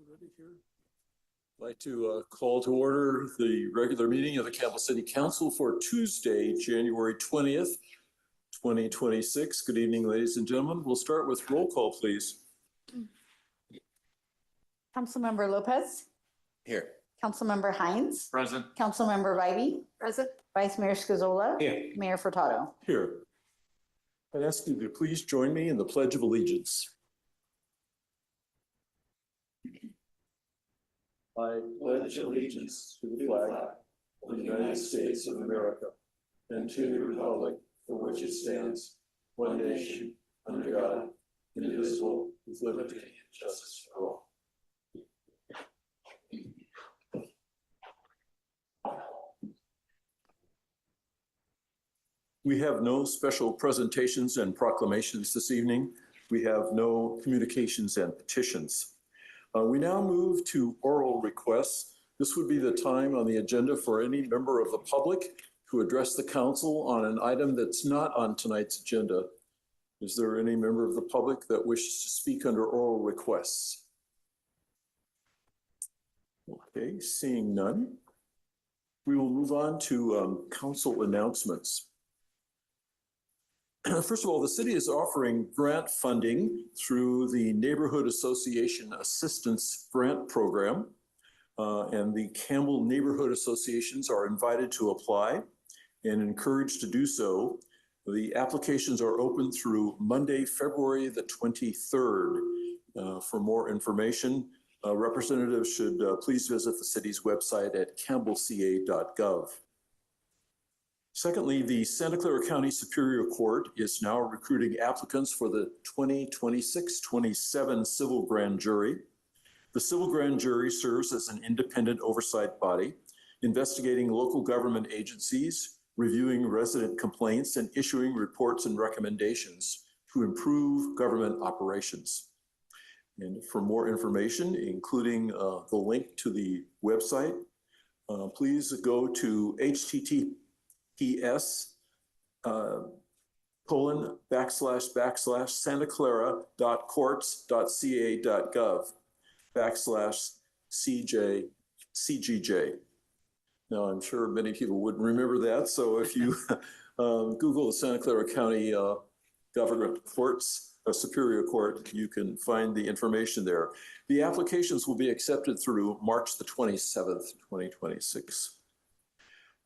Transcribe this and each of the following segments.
Ready here? I'd like to call to order the regular meeting of the Campbell City Council for Tuesday, January 20th, 2026. Good evening, ladies and gentlemen. We'll start with roll call, please. Councilmember Lopez. Here. Councilmember Hines. Present. Councilmember Vibey. Present. Vice Mayor Scazola. Here. Mayor Furtado. Here. I'd ask you to please join me in the Pledge of Allegiance. I pledge allegiance to the flag of the United States of America and to the republic for which it stands, one nation, under God, indivisible, with liberty and justice for all. We have no special presentations and proclamations this evening. We have no communications and petitions. We now move to oral requests. This would be the time on the agenda for any member of the public to address the council on an item that's not on tonight's agenda. Is there any member of the public that wishes to speak under oral requests? Okay, seeing none. We will move on to council announcements. First of all, the city is offering grant funding through the Neighborhood Association Assistance Grant Program, and the Campbell Neighborhood Associations are invited to apply and encouraged to do so. The applications are open through Monday, February the 23rd. For more information, representatives should please visit the city's website at campbellca.gov. Secondly, the Santa Clara County Superior Court is now recruiting applicants for the 2026-27 Civil Grand Jury. The Civil Grand Jury serves as an independent oversight body, investigating local government agencies, reviewing resident complaints, and issuing reports and recommendations to improve government operations. And for more information, including the link to the website, please go to https://santaclara.courts.ca.gov/CGJ. Now, I'm sure many people wouldn't remember that. So if you Google the Santa Clara County Government Courts, Superior Court, you can find the information there. The applications will be accepted through March the 27th, 2026.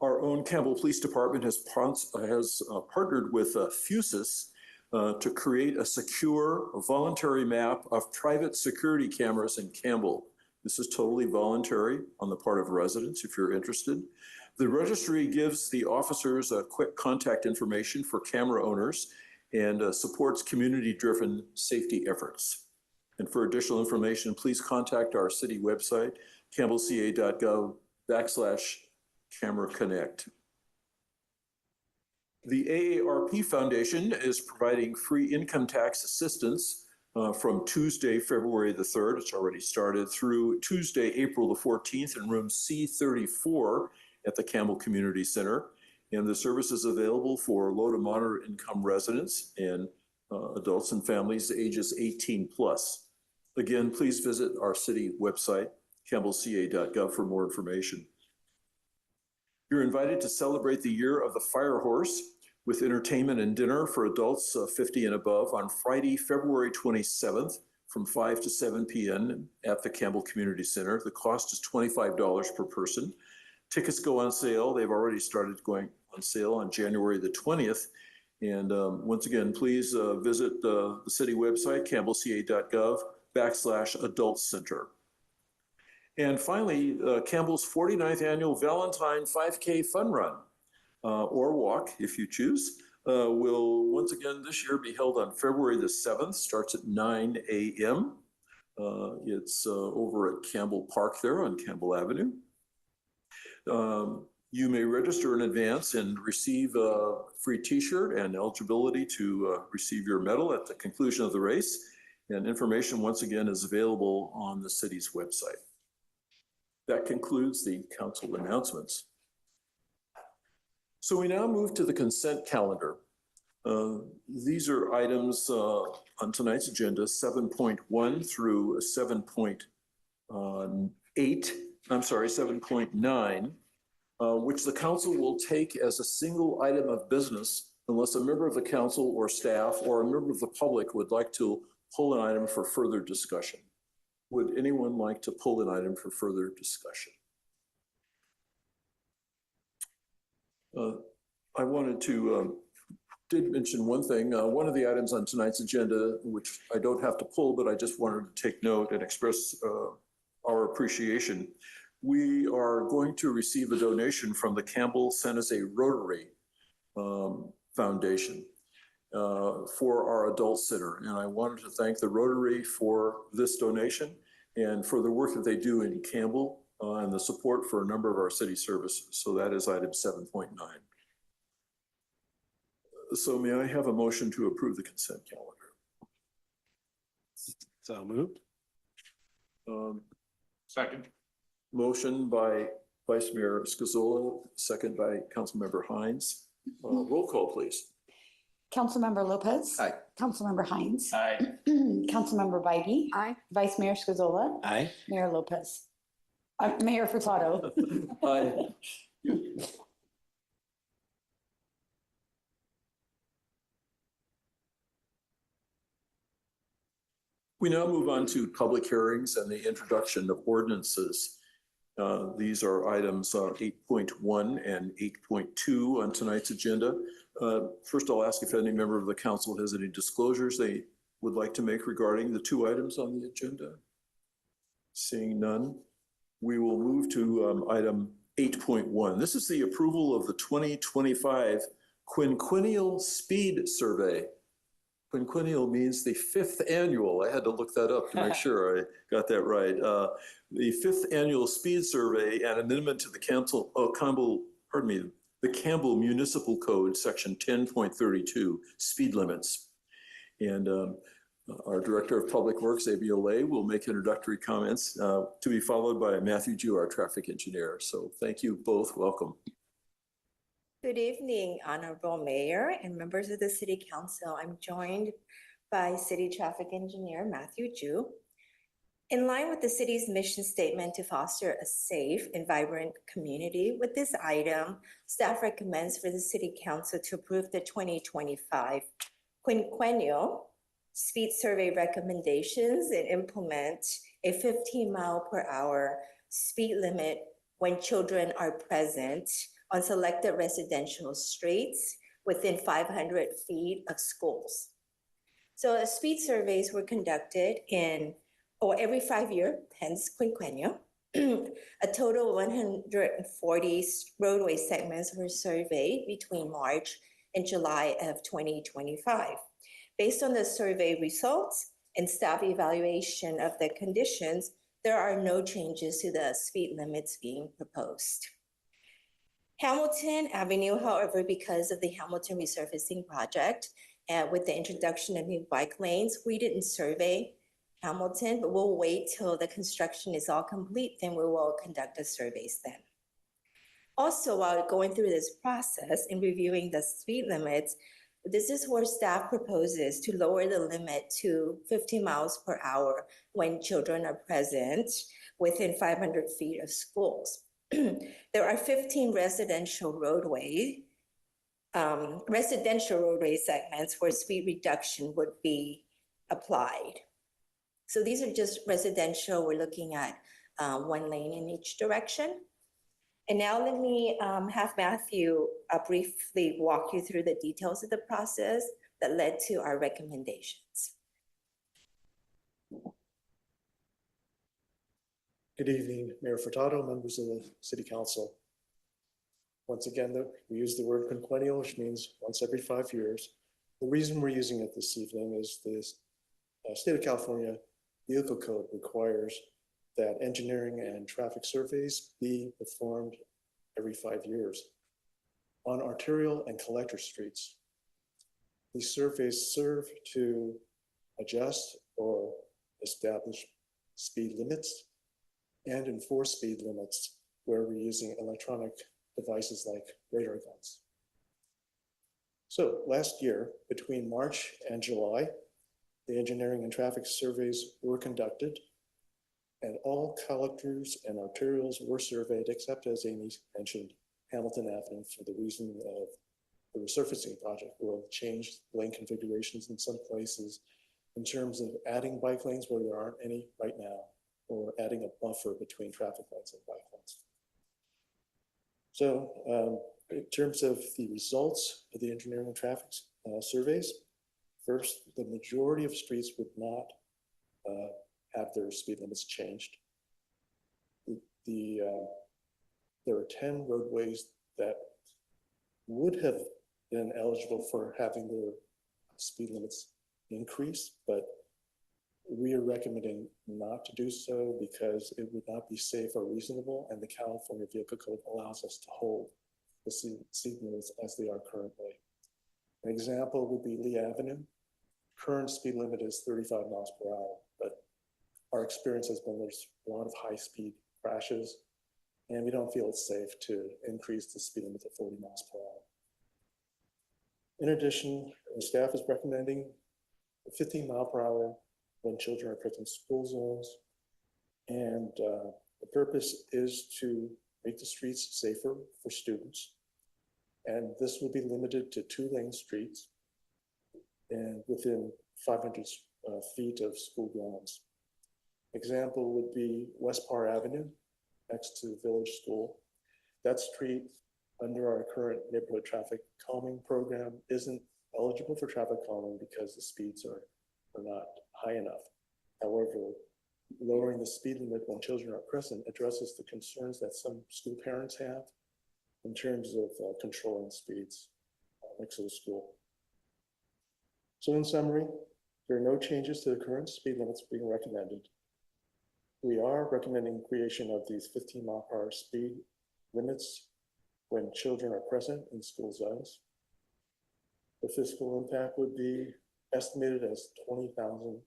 Our own Campbell Police Department has partnered with Fusus to create a secure, voluntary map of private security cameras in Campbell. This is totally voluntary on the part of residents if you're interested. The registry gives the officers quick contact information for camera owners and supports community-driven safety efforts. And for additional information, please contact our city website, campbellca.gov/Camera Connect. The AARP Foundation is providing free income tax assistance from Tuesday, February the 3rd, it's already started, through Tuesday, April the 14th in room C34 at the Campbell Community Center. And the service is available for low to moderate income residents and adults and families ages 18 plus. Again, please visit our city website, campbellca.gov, for more information. You're invited to celebrate the Year of the Fire Horse with entertainment and dinner for adults 50 and above on Friday, February 27th from 5 to 7 p.m. at the Campbell Community Center. The cost is $25 per person. Tickets go on sale. They've already started going on sale on January the 20th. And once again, please visit the city website, campbellca.gov/adult center. And finally, Campbell's 49th annual Valentine 5K Fun Run, or walk if you choose, will once again this year be held on February the 7th, starts at 9 a.m. It's over at Campbell Park there on Campbell Avenue. You may register in advance and receive a free t-shirt and eligibility to receive your medal at the conclusion of the race. And information once again is available on the city's website. That concludes the council announcements. So we now move to the consent calendar. These are items on tonight's agenda, 7.1 through 7.2. 7.9, which the council will take as a single item of business unless a member of the council or staff or a member of the public would like to pull an item for further discussion. Would anyone like to pull an item for further discussion? I wanted to did mention one thing. One of the items on tonight's agenda, which I don't have to pull, but I just wanted to take note and express our appreciation. We are going to receive a donation from the Campbell San Jose Rotary Foundation for our adult center. And I wanted to thank the Rotary for this donation and for the work that they do in Campbell and the support for a number of our city services. So that is item 7.9. So may I have a motion to approve the consent calendar? So moved. Second. Motion by Vice Mayor Scazola, second by Councilmember Hines. Roll call, please. Councilmember Lopez. Aye. Councilmember Hines. Aye. Councilmember Bybee. Aye. Vice Mayor Scazola. Aye. Mayor Lopez. Mayor Furtado. Aye. We now move on to public hearings and the introduction of ordinances. These are items 8.1 and 8.2 on tonight's agenda. First, I'll ask if any member of the council has any disclosures they would like to make regarding the two items on the agenda. Seeing none, we will move to item 8.1. This is the approval of the 2025 Quinquennial Speed Survey. Quinquennial means the fifth annual. I had to look that up to make sure I got that right. The fifth annual speed survey and amendment to the Campbell Municipal Code, section 10.32, speed limits. And our Director of Public Works, A.B. Olay, will make introductory comments to be followed by Matthew Jew, our traffic engineer. So thank you both. Welcome. Good evening, Honorable Mayor and members of the City Council. I'm joined by City Traffic Engineer Matthew Jew. In line with the city's mission statement to foster a safe and vibrant community, with this item, staff recommends for the City Council to approve the 2025 Quinquennial Speed Survey recommendations and implement a 15-mile-per-hour speed limit when children are present on selected residential streets within 500 feet of schools. So speed surveys were conducted every 5 years, hence quinquennial. A total of 140 roadway segments were surveyed between March and July of 2025. Based on the survey results and staff evaluation of the conditions, there are no changes to the speed limits being proposed. Hamilton Avenue, however, because of the Hamilton resurfacing project and with the introduction of new bike lanes, we didn't survey Hamilton, but we'll wait till the construction is all complete, then we will conduct the surveys then. Also, while going through this process and reviewing the speed limits, this is where staff proposes to lower the limit to 50 miles per hour when children are present within 500 feet of schools. There are 15 residential roadway segments where speed reduction would be applied. So these are just residential. We're looking at 1 lane in each direction. And now let me have Matthew briefly walk you through the details of the process that led to our recommendations. Good evening, Mayor Furtado, members of the City Council. Once again, we use the word quinquennial, which means once every 5 years. The reason we're using it this evening is the State of California Vehicle Code requires that engineering and traffic surveys be performed every 5 years on arterial and collector streets. These surveys serve to adjust or establish speed limits and enforce speed limits where we're using electronic devices like radar guns. So last year, between March and July, the engineering and traffic surveys were conducted, And all collectors and arterials were surveyed, except, as Amy mentioned, Hamilton Avenue, for the reason of the resurfacing project will change lane configurations in some places in terms of adding bike lanes where there aren't any right now, or adding a buffer between traffic lanes and bike lanes. So in terms of the results of the engineering and traffic surveys, first, the majority of streets would not have their speed limits changed. There are 10 roadways that would have been eligible for having their speed limits increased, but we are recommending not to do so because it would not be safe or reasonable, and the California Vehicle Code allows us to hold the speed limits as they are currently. An example would be Lee Avenue. Current speed limit is 35 miles per hour, but our experience has been there's a lot of high-speed crashes, and we don't feel it's safe to increase the speed limit to 40 miles per hour. In addition, the staff is recommending 15 mile per hour when children are present in school zones. And the purpose is to make the streets safer for students. And this will be limited to 2-lane streets and within 500 feet of school grounds. Example would be West Parr Avenue next to the village school. That street, under our current neighborhood traffic calming program, isn't eligible for traffic calming because the speeds are not high enough. However, lowering the speed limit when children are present addresses the concerns that some school parents have in terms of controlling speeds next to the school. So in summary, there are no changes to the current speed limits being recommended. We are recommending creation of these 15 mile per hour speed limits when children are present in school zones. The fiscal impact would be estimated as $20,000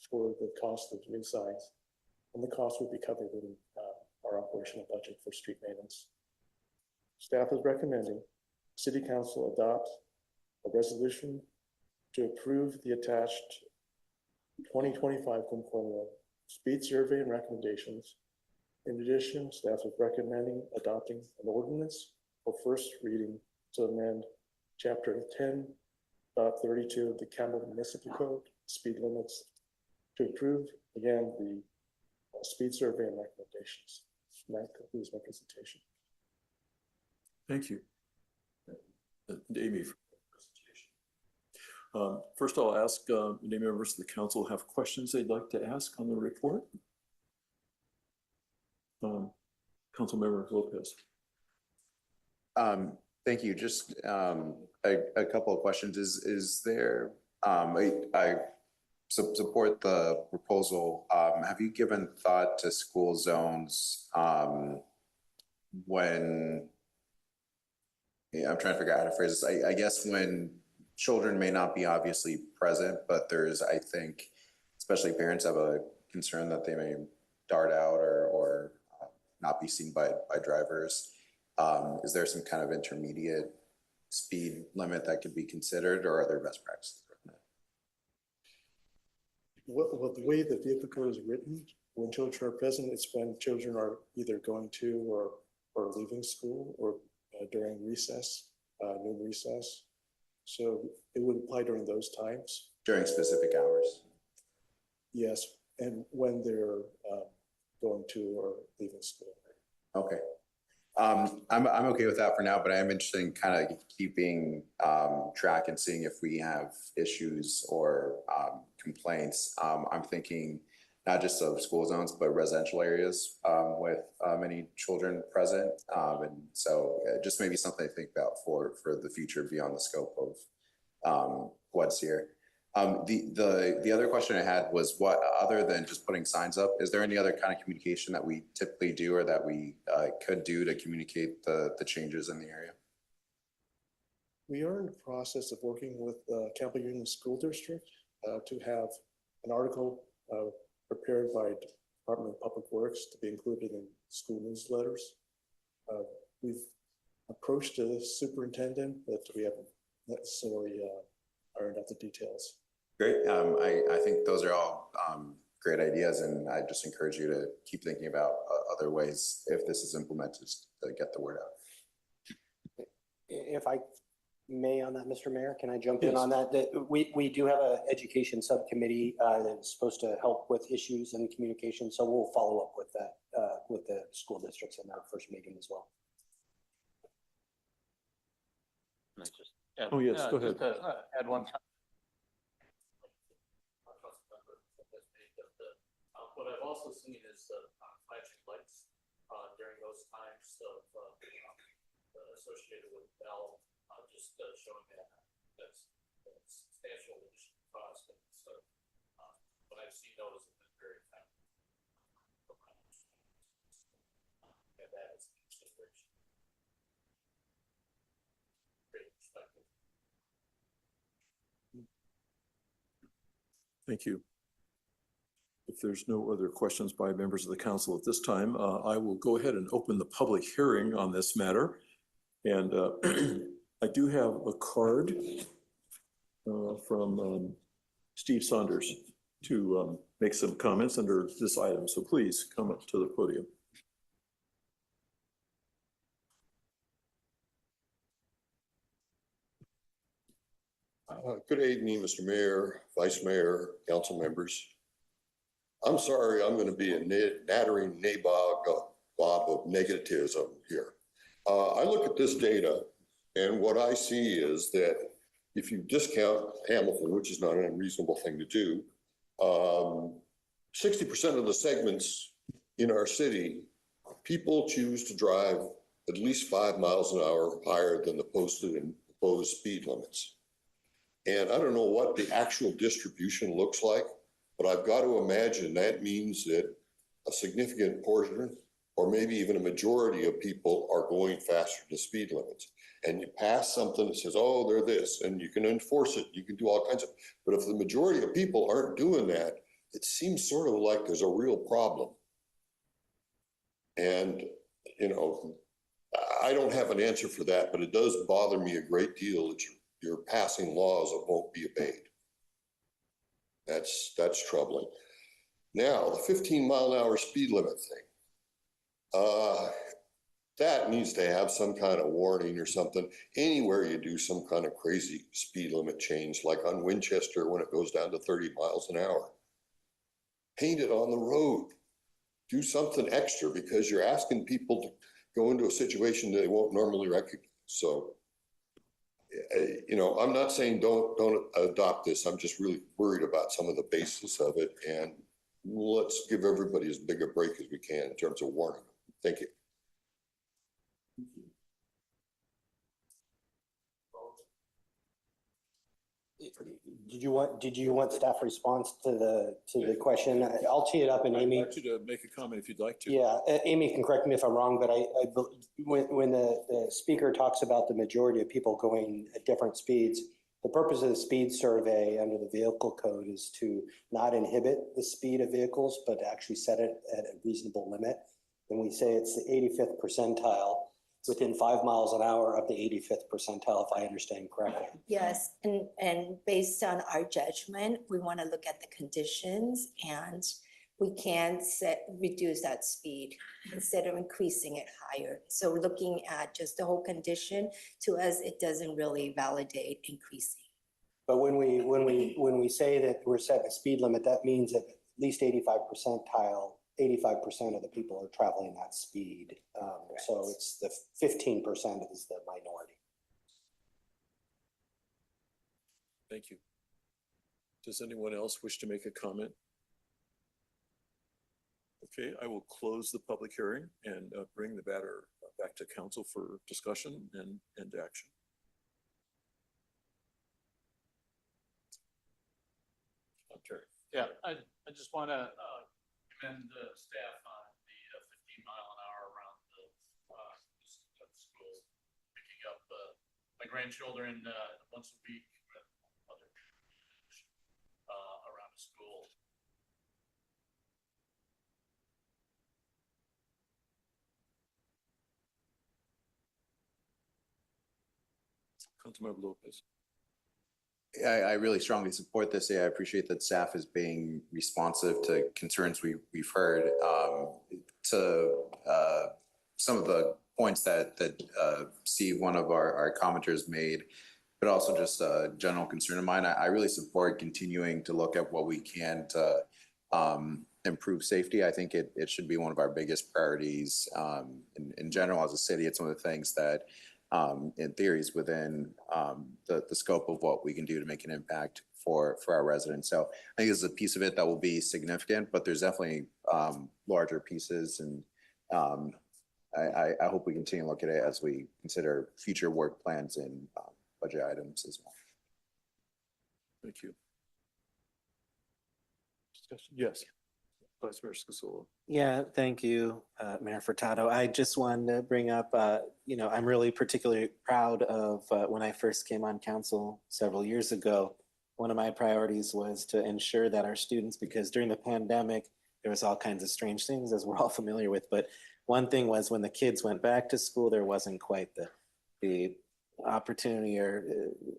for the cost of new signs, and the cost would be covered in our operational budget for street maintenance. Staff is recommending City Council adopt a resolution to approve the attached 2025 Conformal speed survey and recommendations. In addition, staff is recommending adopting an ordinance for first reading to amend Chapter 10.32 of the Campbell Municipal Code, speed limits, to approve, again, the speed survey and recommendations. And that concludes my presentation. Thank you. Amy, for the presentation. First, I'll ask any members of the council have questions they'd like to ask on the report. Councilmember Lopez. Thank you. Just a couple of questions. Is there, I support the proposal. Have you given thought to school zones when, I'm trying to figure out how to phrase this. I guess when children may not be obviously present, but there's, I think, especially parents have a concern that they may dart out or not be seen by drivers. Is there some kind of intermediate speed limit that could be considered, or are there best practices? Well, the way the vehicle code is written, when children are present, it's when children are either going to or leaving school, or during recess, noon recess. So it would apply during those times. During specific hours? Yes, and when they're going to or leaving school. Okay. I'm okay with that for now, but I am interested in kind of keeping track and seeing if we have issues or complaints. I'm thinking not just of school zones, but residential areas with many children present. And so just maybe something to think about for the future beyond the scope of what's here. The other question I had was, what, other than just putting signs up, is there any other kind of communication that we typically do or that we could do to communicate the changes in the area? We are in the process of working with Campbell Union School District to have an article prepared by Department of Public Works to be included in school newsletters. We've approached the superintendent, but we haven't necessarily ironed out the details. Great. I think those are all great ideas, and I just encourage you to keep thinking about other ways, if this is implemented, to get the word out. If I may on that, Mr. Mayor, can I jump in Yes. on that? We do have an education subcommittee that's supposed to help with issues and communication, so we'll follow up with that with the school districts in our first meeting as well. Oh, yes, go ahead. Just to add one comment. What I've also seen is flashing lights during those times of associated with Bell, just showing that that's substantial additional cost. And so when I've seen those, have been very effective. And that is consideration. Great perspective. Thank you. If there's no other questions by members of the council at this time, I will go ahead and open the public hearing on this matter. And I do have a card from Steve Saunders to make some comments under this item. So please come up to the podium. Good evening, Mr. Mayor, Vice Mayor, council members. I'm sorry, I'm going to be a nattering nabob of negativism here. I look at this data, and what I see is that if you discount Hamilton, which is not an unreasonable thing to do, 60% of the segments in our city, people choose to drive at least 5 miles an hour higher than the posted and proposed speed limits. And I don't know what the actual distribution looks like, but I've got to imagine that means that a significant portion, or maybe even a majority of people, are going faster than speed limits. And you pass something that says, oh, they're this, and you can enforce it, you can do all kinds of, but if the majority of people aren't doing that, it seems sort of like there's a real problem. And, you know, I don't have an answer for that, but it does bother me a great deal that you're passing laws that won't be obeyed. That's troubling. Now, the 15-mile-an-hour speed limit thing. That needs to have some kind of warning or something. Anywhere you do some kind of crazy speed limit change, like on Winchester when it goes down to 30 miles an hour. Paint it on the road. Do something extra, because you're asking people to go into a situation they won't normally recognize. So, you know, I'm not saying don't adopt this. I'm just really worried about some of the basis of it, and let's give everybody as big a break as we can in terms of warning. Thank you. Did you want staff response to the question? I'll tee it up, and Amy. I'd like you to make a comment if you'd like to. Yeah, Amy can correct me if I'm wrong, but when the speaker talks about the majority of people going at different speeds, the purpose of the speed survey under the vehicle code is to not inhibit the speed of vehicles, but actually set it at a reasonable limit. And we say it's the 85th percentile, within 5 miles an hour of the 85th percentile, if I understand correctly. Yes, and based on our judgment, we want to look at the conditions, and we can reduce that speed instead of increasing it higher. So looking at just the whole condition, to us, it doesn't really validate increasing. But when we say that we're setting a speed limit, that means that at least 85 percentile, 85% of the people are traveling that speed. So it's the 15% is the minority. Thank you. Does anyone else wish to make a comment? Okay, I will close the public hearing and bring the matter back to council for discussion and action. Okay. Yeah, I just want to commend staff on the 15-mile-an-hour around the school, picking up my grandchildren once a week around the school. Councilmember Lopez. I really strongly support this. I appreciate that staff is being responsive to concerns we've heard. To some of the points that Steve, one of our commenters, made, but also just a general concern of mine. I really support continuing to look at what we can to improve safety. I think it should be one of our biggest priorities in general as a city. It's one of the things that in theory is within the scope of what we can do to make an impact for our residents. So I think this is a piece of it that will be significant, but there's definitely larger pieces, and I hope we continue to look at it as we consider future work plans and budget items as well. Thank you. Discussion? Yes. Vice Mayor Scasola. Yeah, thank you, Mayor Furtado. I just wanted to bring up, I'm really particularly proud of when I first came on council several years ago. One of my priorities was to ensure that our students, because during the pandemic, there was all kinds of strange things, as we're all familiar with. But one thing was when the kids went back to school, there wasn't quite the opportunity or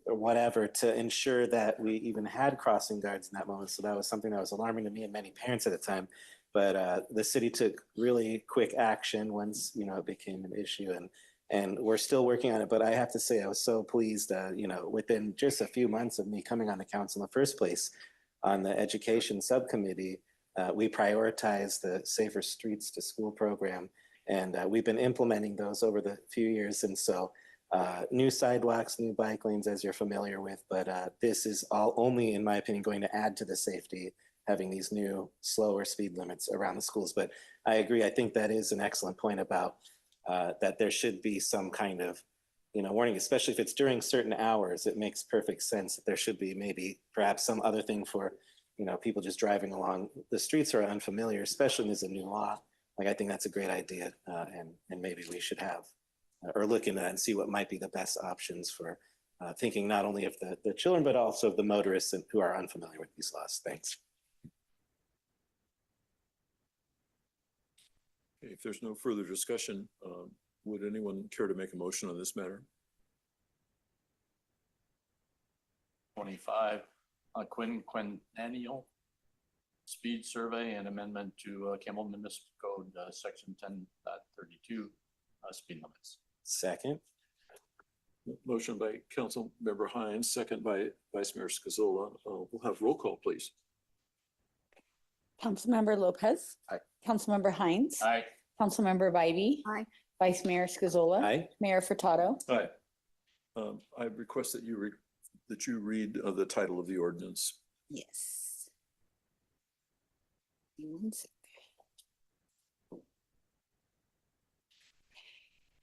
whatever to ensure that we even had crossing guards in that moment. So that was something that was alarming to me and many parents at the time. But the city took really quick action once, it became an issue, and we're still working on it. But I have to say, I was so pleased, within just a few months of me coming on the council in the first place, on the education subcommittee, we prioritized the Safer Streets to School program. And we've been implementing those over the few years. And so new sidewalks, new bike lanes, as you're familiar with, but this is all only, in my opinion, going to add to the safety, having these new slower speed limits around the schools. But I agree. I think that is an excellent point about that there should be some kind of, warning, especially if it's during certain hours. It makes perfect sense that there should be maybe perhaps some other thing for, people just driving along the streets are unfamiliar, especially when there's a new law. Like, I think that's a great idea. And maybe we should have or look into that and see what might be the best options for thinking not only of the children, but also of the motorists who are unfamiliar with these laws. Thanks. Okay, if there's no further discussion, would anyone care to make a motion on this matter? 25, quinquennial speed survey and amendment to Campbell Municipal Code, section 10.32, speed limits. Second. Motion by Council Member Hines, second by Vice Mayor Scasola. We'll have roll call, please. Councilmember Lopez. Aye. Councilmember Hines. Aye. Councilmember Bybee. Aye. Vice Mayor Scasola. Aye. Mayor Furtado. Aye. I request that you read the title of the ordinance. Yes. One sec.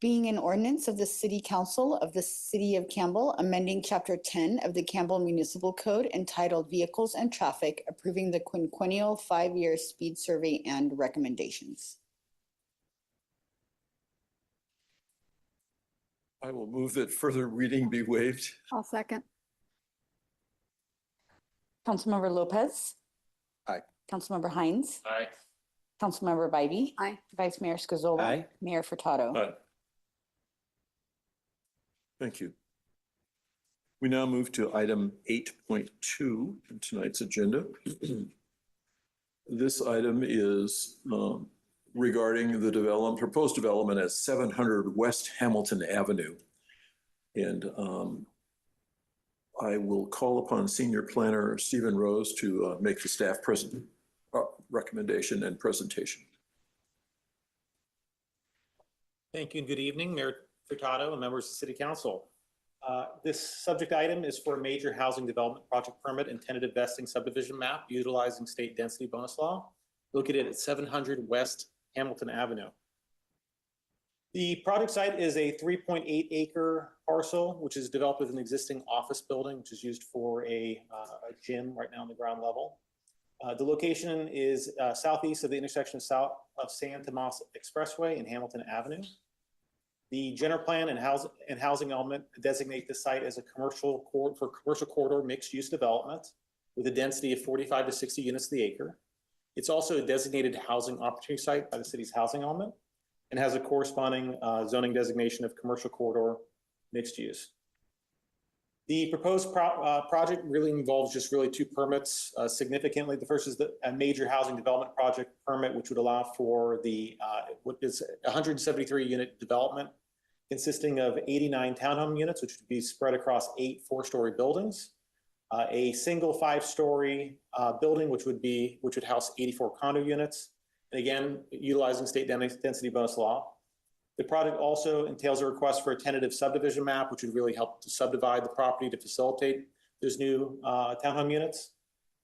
Being an ordinance of the City Council of the City of Campbell, amending Chapter 10 of the Campbell Municipal Code entitled Vehicles and Traffic, approving the quinquennial 5-year speed survey and recommendations. I will move that further reading be waived. I'll second. Councilmember Lopez. Aye. Councilmember Hines. Aye. Councilmember Bybee. Aye. Vice Mayor Scasola. Aye. Mayor Furtado. Aye. Thank you. We now move to item 8.2 in tonight's agenda. This item is regarding the proposed development at 700 West Hamilton Avenue. And I will call upon Senior Planner Stephen Rose to make the staff recommendation and presentation. Thank you and good evening, Mayor Furtado and members of the City Council. This subject item is for a major housing development project permit and tentative vesting subdivision map utilizing state density bonus law located at 700 West Hamilton Avenue. The project site is a 3.8 acre parcel, which is developed with an existing office building, which is used for a gym right now on the ground level. The location is southeast of the intersection of San Tomas Expressway and Hamilton Avenue. The general plan and housing element designate the site as a commercial corridor mixed use development with a density of 45 to 60 units to the acre. It's also a designated housing opportunity site by the city's housing element and has a corresponding zoning designation of commercial corridor mixed use. The proposed project really involves just really two permits significantly. The first is a major housing development project permit, which would allow for the what is 173 unit development consisting of 89 townhome units, which would be spread across 8 4-story buildings, a single 5-story building, which would house 84 condo units, and again, utilizing state density bonus law. The project also entails a request for a tentative subdivision map, which would really help to subdivide the property to facilitate those new townhome units.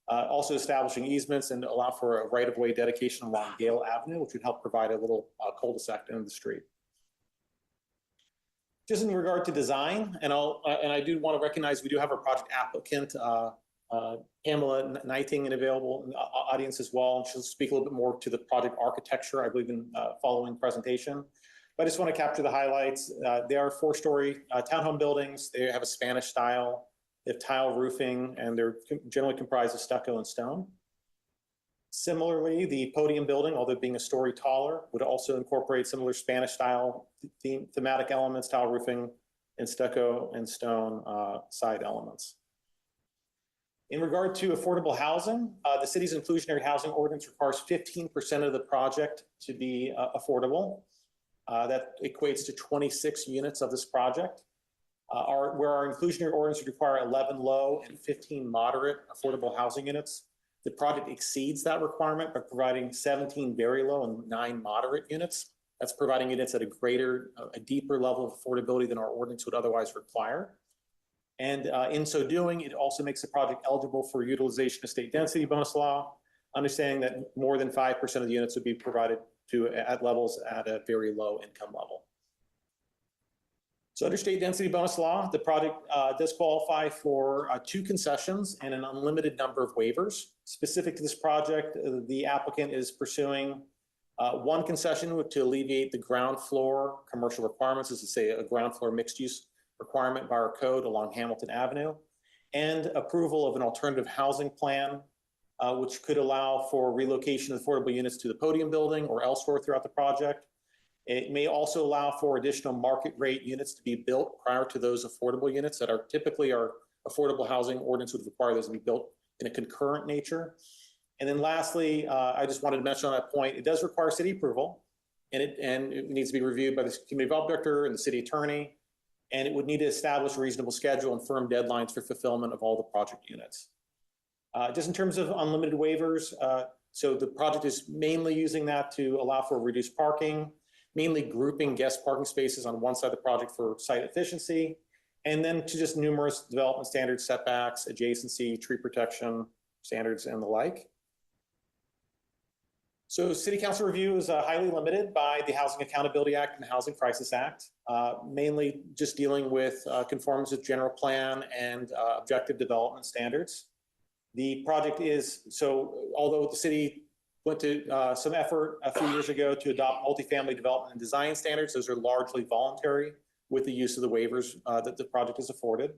Also establishing easements and allow for a right-of-way dedication along Gale Avenue, which would help provide a little cul-de-sac into the street. Just in regard to design, and I do want to recognize we do have our project applicant, Pamela Knighting, and available in the audience as well. And she'll speak a little bit more to the project architecture, I believe, in following presentation. But I just want to capture the highlights. They are 4-story townhome buildings. They have a Spanish style. They have tile roofing, and they're generally comprised of stucco and stone. Similarly, the podium building, although being a story taller, would also incorporate similar Spanish style thematic elements, tile roofing, and stucco and stone side elements. In regard to affordable housing, the city's inclusionary housing ordinance requires 15% of the project to be affordable. That equates to 26 units of this project. Where our inclusionary ordinance would require 11 low and 15 moderate affordable housing units, the project exceeds that requirement by providing 17 very low and 9 moderate units. That's providing units at a deeper level of affordability than our ordinance would otherwise require. And in so doing, it also makes the project eligible for utilization of state density bonus law, understanding that more than 5% of the units would be provided at levels at a very low income level. So under state density bonus law, the project does qualify for 2 concessions and an unlimited number of waivers. Specific to this project, the applicant is pursuing 1 concession to alleviate the ground floor commercial requirements, as to say a ground floor mixed use requirement by our code along Hamilton Avenue, and approval of an alternative housing plan, which could allow for relocation of affordable units to the podium building or elsewhere throughout the project. It may also allow for additional market rate units to be built prior to those affordable units that are typically our affordable housing ordinance would require those to be built in a concurrent nature. And then lastly, I just wanted to mention on that point, it does require city approval, and it needs to be reviewed by the community development director and the city attorney, and it would need to establish a reasonable schedule and firm deadlines for fulfillment of all the project units. Just in terms of unlimited waivers, so the project is mainly using that to allow for reduced parking, mainly grouping guest parking spaces on one side of the project for site efficiency, and then to just numerous development standards, setbacks, adjacency, tree protection standards, and the like. So City Council review is highly limited by the Housing Accountability Act and the Housing Crisis Act, mainly just dealing with conformance with general plan and objective development standards. The project is, so although the city went to some effort a few years ago to adopt multifamily development and design standards, those are largely voluntary with the use of the waivers that the project is afforded.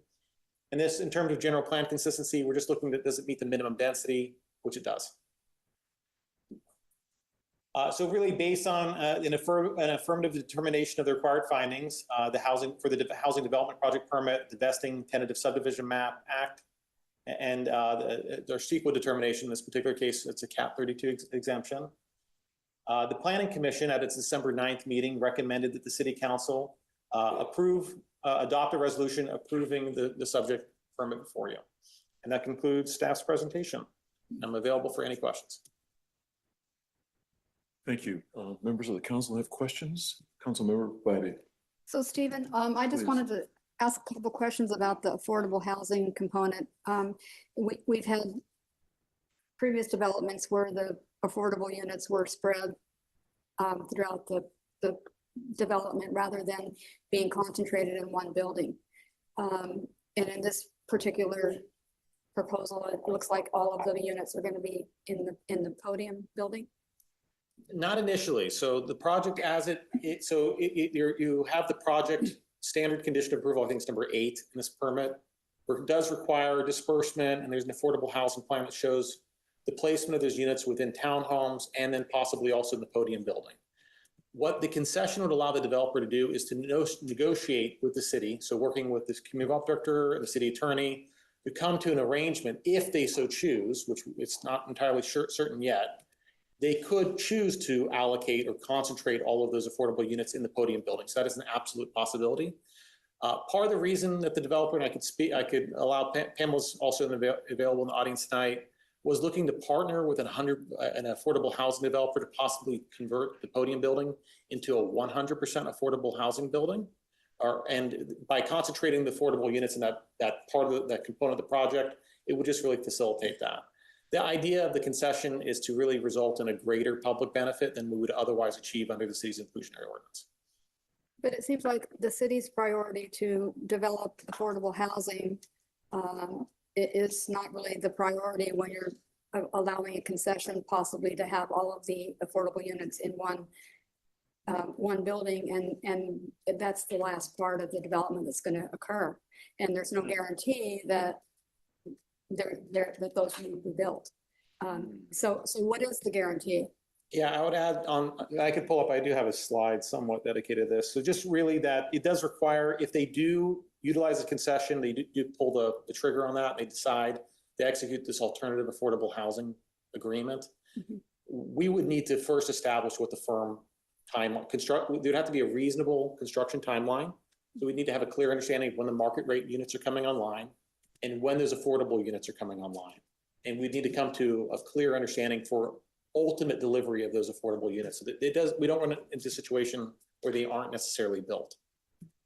And this, in terms of general plan consistency, we're just looking at, does it meet the minimum density, which it does. So really based on an affirmative determination of the required findings, the housing development project permit, the vesting tentative subdivision map act, and their CEQA determination, in this particular case, it's a Cap 32 exemption. The Planning Commission at its December 9th meeting recommended that the City Council adopt a resolution approving the subject permit for you. And that concludes staff's presentation. I'm available for any questions. Thank you. Members of the council have questions? Councilmember Bybee. So Stephen, I just Please. wanted to ask a couple questions about the affordable housing component. We've had previous developments where the affordable units were spread throughout the development rather than being concentrated in one building. And in this particular proposal, it looks like all of the units are going to be in the podium building. Not initially. So the project you have the project standard condition of approval, I think it's number 8 in this permit, where it does require disbursement, and there's an affordable housing plan that shows the placement of those units within townhomes and then possibly also in the podium building. What the concession would allow the developer to do is to negotiate with the city, so working with this community development director, the city attorney, to come to an arrangement if they so choose, which it's not entirely certain yet. They could choose to allocate or concentrate all of those affordable units in the podium building. So that is an absolute possibility. Part of the reason that the developer, and I could allow Pamela's also available in the audience tonight, was looking to partner with an affordable housing developer to possibly convert the podium building into a 100% affordable housing building. And by concentrating the affordable units in that part of that component of the project, it would just really facilitate that. The idea of the concession is to really result in a greater public benefit than we would otherwise achieve under the city's inclusionary ordinance. But it seems like the city's priority to develop affordable housing it is not really the priority when you're allowing a concession possibly to have all of the affordable units in one building, and that's the last part of the development that's going to occur. And there's no guarantee that that those will be built. So what is the guarantee? Yeah, I would add on, I could pull up, I do have a slide somewhat dedicated to this. So just really that it does require, if they do utilize a concession, they do pull the trigger on that, they decide to execute this alternative affordable housing agreement. Mm-hmm. We would need to first establish what the firm there'd have to be a reasonable construction timeline. So we need to have a clear understanding of when the market rate units are coming online and when those affordable units are coming online. And we need to come to a clear understanding for ultimate delivery of those affordable units. So that we don't run into a situation where they aren't necessarily built.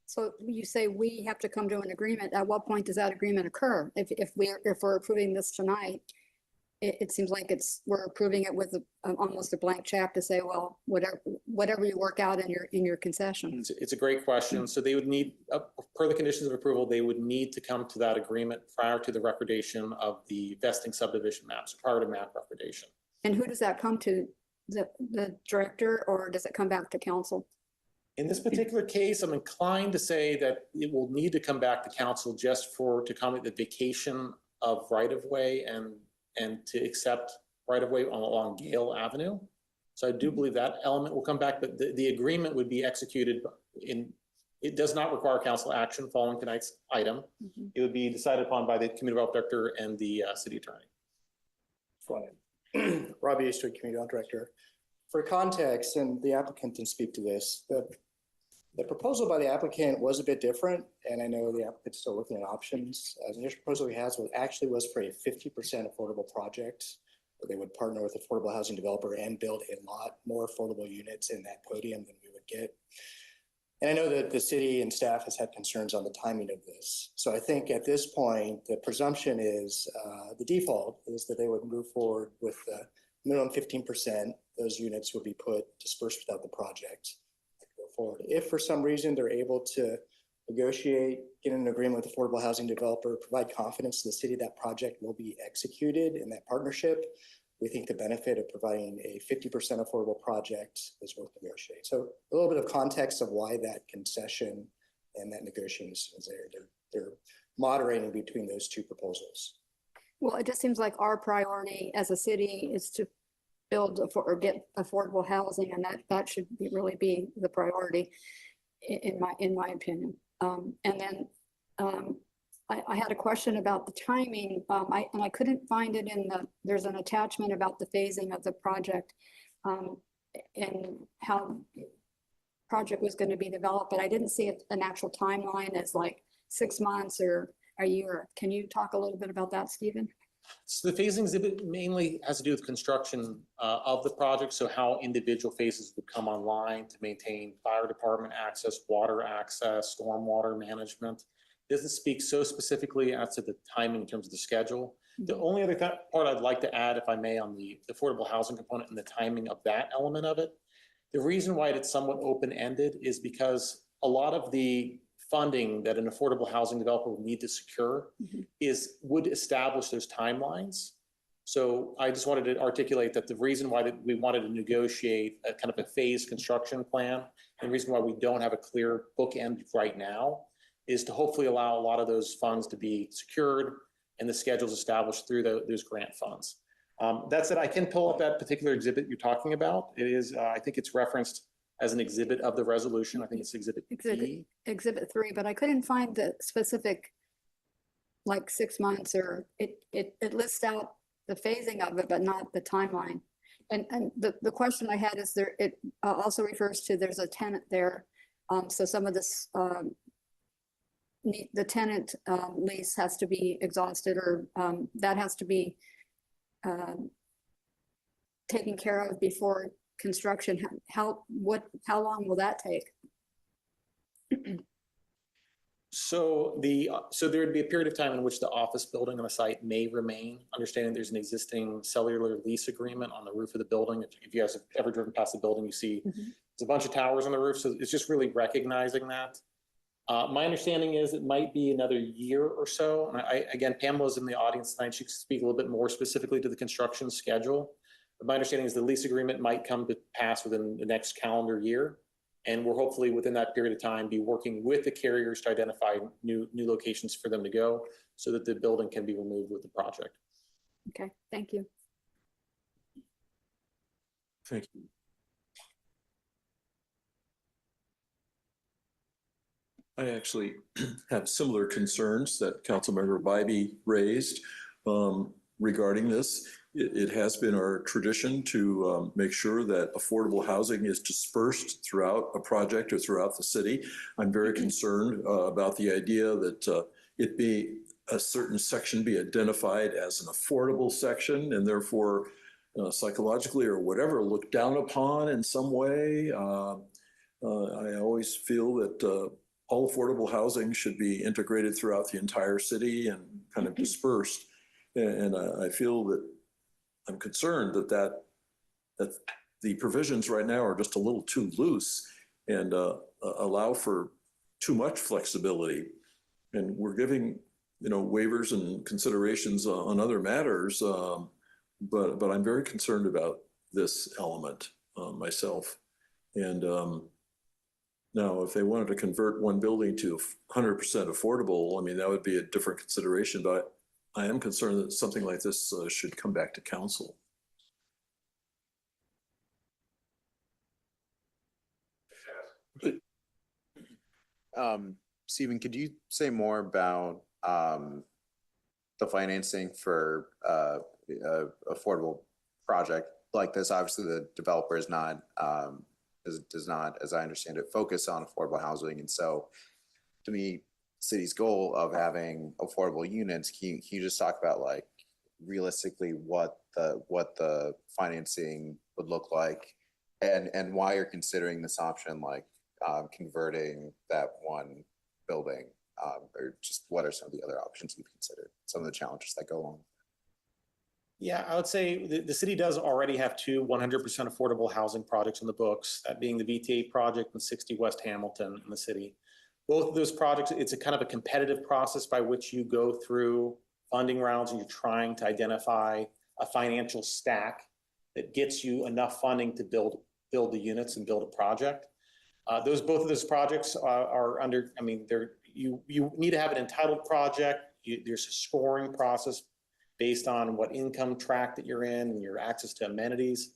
So you say we have to come to an agreement. At what point does that agreement occur? If we're approving this tonight, it seems like we're approving it with almost a blank check to say, well, whatever you work out in your concession. It's a great question. So they would need, per the conditions of approval, they would need to come to that agreement prior to the recordation of the vesting subdivision maps, prior to map recordation. And who does that come to? The director, or does it come back to council? In this particular case, I'm inclined to say that it will need to come back to council just to accommodate the vacation of right-of-way and to accept right-of-way along Gale Avenue. So I do believe that element will come back, but the agreement would be executed it does not require council action following tonight's item. Mm-hmm. It would be decided upon by the community development director and the city attorney. Fine. Robbie Easter, community development director. For context, and the applicant can speak to this, the proposal by the applicant was a bit different, and I know the applicant's still looking at options. The initial proposal he has was for a 50% affordable project, where they would partner with affordable housing developer and build a lot more affordable units in that podium than we would get. And I know that the city and staff has had concerns on the timing of this. So I think at this point, the presumption is, the default is that they would move forward with the minimum 15%. Those units would be dispersed without the project. Forward. If for some reason they're able to negotiate, get an agreement with affordable housing developer, provide confidence to the city that project will be executed in that partnership, we think the benefit of providing a 50% affordable project is worth negotiating. So a little bit of context of why that concession and that negotiation is there. They're moderating between those two proposals. Well, it just seems like our priority as a city is to build or get affordable housing, and that should really be the priority, in my opinion. And then I had a question about the timing, and I couldn't find it there's an attachment about the phasing of the project and how the project was going to be developed, but I didn't see an actual timeline as like 6 months or a year. Can you talk a little bit about that, Stephen? So the phasing exhibit mainly has to do with construction of the project. So how individual phases would come online to maintain fire department access, water access, stormwater management. It doesn't speak so specifically as to the timing in terms of the schedule. Mm-hmm. The only other part I'd like to add, if I may, on the affordable housing component and the timing of that element of it. The reason why it's somewhat open-ended is because a lot of the funding that an affordable housing developer would need to secure mm-hmm. would establish those timelines. So I just wanted to articulate that the reason why we wanted to negotiate a kind of a phased construction plan, and the reason why we don't have a clear bookend right now, is to hopefully allow a lot of those funds to be secured and the schedules established through those grant funds. That said, I can pull up that particular exhibit you're talking about. It is, I think it's referenced as an exhibit of the resolution. I think it's exhibit B. Exhibit 3, but I couldn't find the specific, like 6 months, or it lists out the phasing of it, but not the timeline. And the question I had is it also refers to there's a tenant there. So some of this, the tenant lease has to be exhausted, or that has to be taken care of before construction. How long will that take? So there'd be a period of time in which the office building on the site may remain, understanding there's an existing cellular lease agreement on the roof of the building. If you guys have ever driven past the building, you see there's a bunch of towers on the roof. So it's just really recognizing that. My understanding is it might be another year or so. And again, Pamela's in the audience tonight. She can speak a little bit more specifically to the construction schedule. But my understanding is the lease agreement might come to pass within the next calendar year. And we're hopefully within that period of time be working with the carriers to identify new locations for them to go so that the building can be removed with the project. Okay, thank you. Thank you. I actually have similar concerns that Councilmember Bybee raised regarding this. It has been our tradition to make sure that affordable housing is dispersed throughout a project or throughout the city. I'm very concerned about the idea that it be a certain section be identified as an affordable section and therefore psychologically or whatever looked down upon in some way. I always feel that all affordable housing should be integrated throughout the entire city and kind of dispersed. And I feel that I'm concerned that the provisions right now are just a little too loose and allow for too much flexibility. And we're giving, waivers and considerations on other matters, but I'm very concerned about this element myself. And now, if they wanted to convert one building to 100% affordable, I mean, that would be a different consideration, but I am concerned that something like this should come back to council. Stephen, could you say more about the financing for affordable project like this? Obviously, the developer is not does not, as I understand it, focus on affordable housing, and so to me, city's goal of having affordable units, can you just talk about like realistically what the financing would look like and why you're considering this option, like converting that one building, or just what are some of the other options you've considered, some of the challenges that go along? Yeah, I would say the city does already have two 100% affordable housing projects in the books, that being the VTA project and 60 West Hamilton in the city. Both of those projects, it's a kind of a competitive process by which you go through funding rounds and you're trying to identify a financial stack that gets you enough funding to build the units and build a project. Both of those projects are under, I mean, you need to have an entitled project. There's a scoring process based on what income track that you're in and your access to amenities.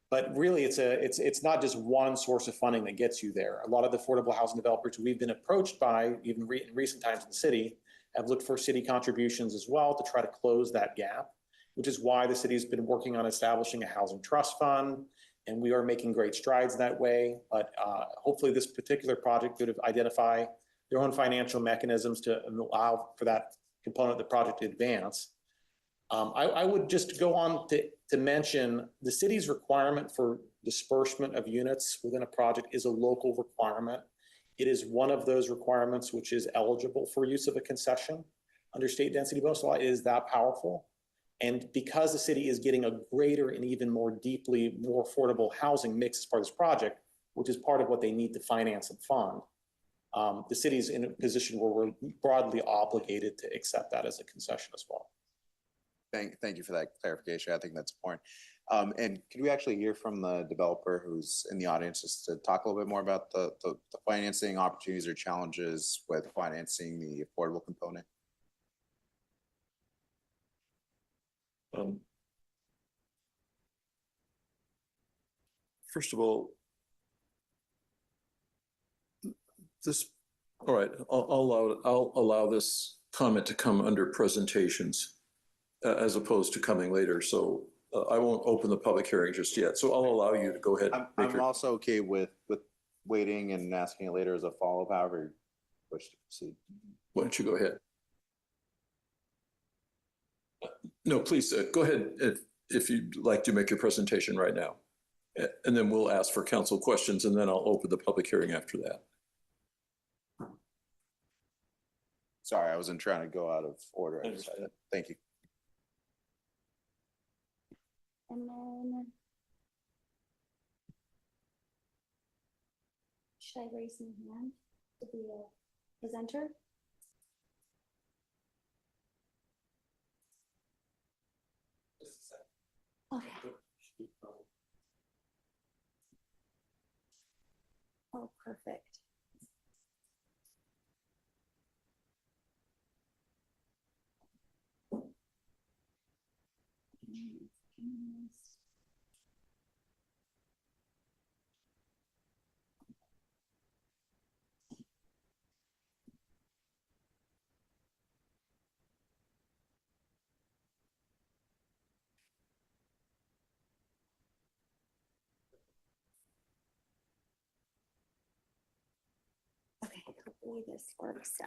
But really, it's not just one source of funding that gets you there. A lot of the affordable housing developers we've been approached by, even in recent times in the city, have looked for city contributions as well to try to close that gap, which is why the city's been working on establishing a housing trust fund, and we are making great strides that way. But hopefully this particular project could identify their own financial mechanisms to allow for that component of the project to advance. I would just go on to mention the city's requirement for disbursement of units within a project is a local requirement. It is one of those requirements which is eligible for use of a concession under state density bonus law. It is that powerful. And because the city is getting a greater and even more deeply more affordable housing mix as part of this project, which is part of what they need to finance and fund, the city's in a position where we're broadly obligated to accept that as a concession as well. Thank you for that clarification. I think that's important. And could we actually hear from the developer who's in the audience just to talk a little bit more about the financing opportunities or challenges with financing the affordable component? First of all, this, all right, I'll allow this comment to come under presentations as opposed to coming later. So I won't open the public hearing just yet. So I'll allow you to go ahead. I'm also okay with waiting and asking it later as a follow-up, however you wish to proceed. Why don't you go ahead? No, please go ahead if you'd like to make your presentation right now. And then we'll ask for council questions, and then I'll open the public hearing after that. Sorry, I wasn't trying to go out of order. Thank you. And then should I raise my hand to be a presenter? Okay. Oh, perfect. Okay, hopefully this works.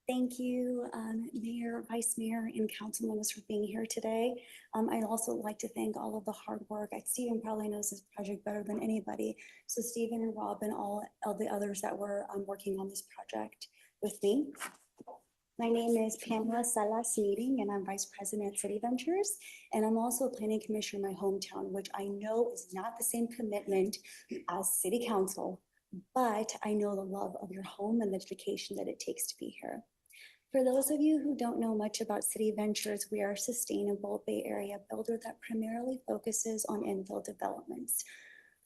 Thank you, Mayor, Vice Mayor, and council members for being here today. I'd also like to thank all of the hard work. Stephen probably knows this project better than anybody. So Stephen and Rob and all the others that were working on this project with me. My name is Pamela Salas Meeting, and I'm Vice President at City Ventures. And I'm also a planning commissioner in my hometown, which I know is not the same commitment as City Council, but I know the love of your home and the dedication that it takes to be here. For those of you who don't know much about City Ventures, we are a sustainable Bay Area builder that primarily focuses on infill developments.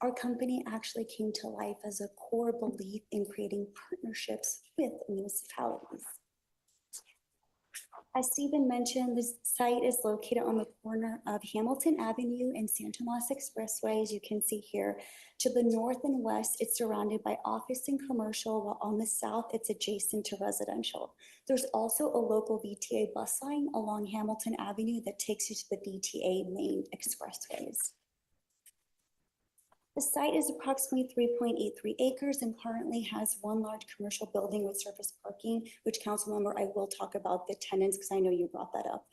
Our company actually came to life as a core belief in creating partnerships with municipalities. As Stephen mentioned, this site is located on the corner of Hamilton Avenue and Santa Monica Expressway, as you can see here. To the north and west, it's surrounded by office and commercial, while on the south, it's adjacent to residential. There's also a local VTA bus line along Hamilton Avenue that takes you to the VTA main expressways. The site is approximately 3.83 acres and currently has one large commercial building with surface parking, which council member, I will talk about the tenants because I know you brought that up.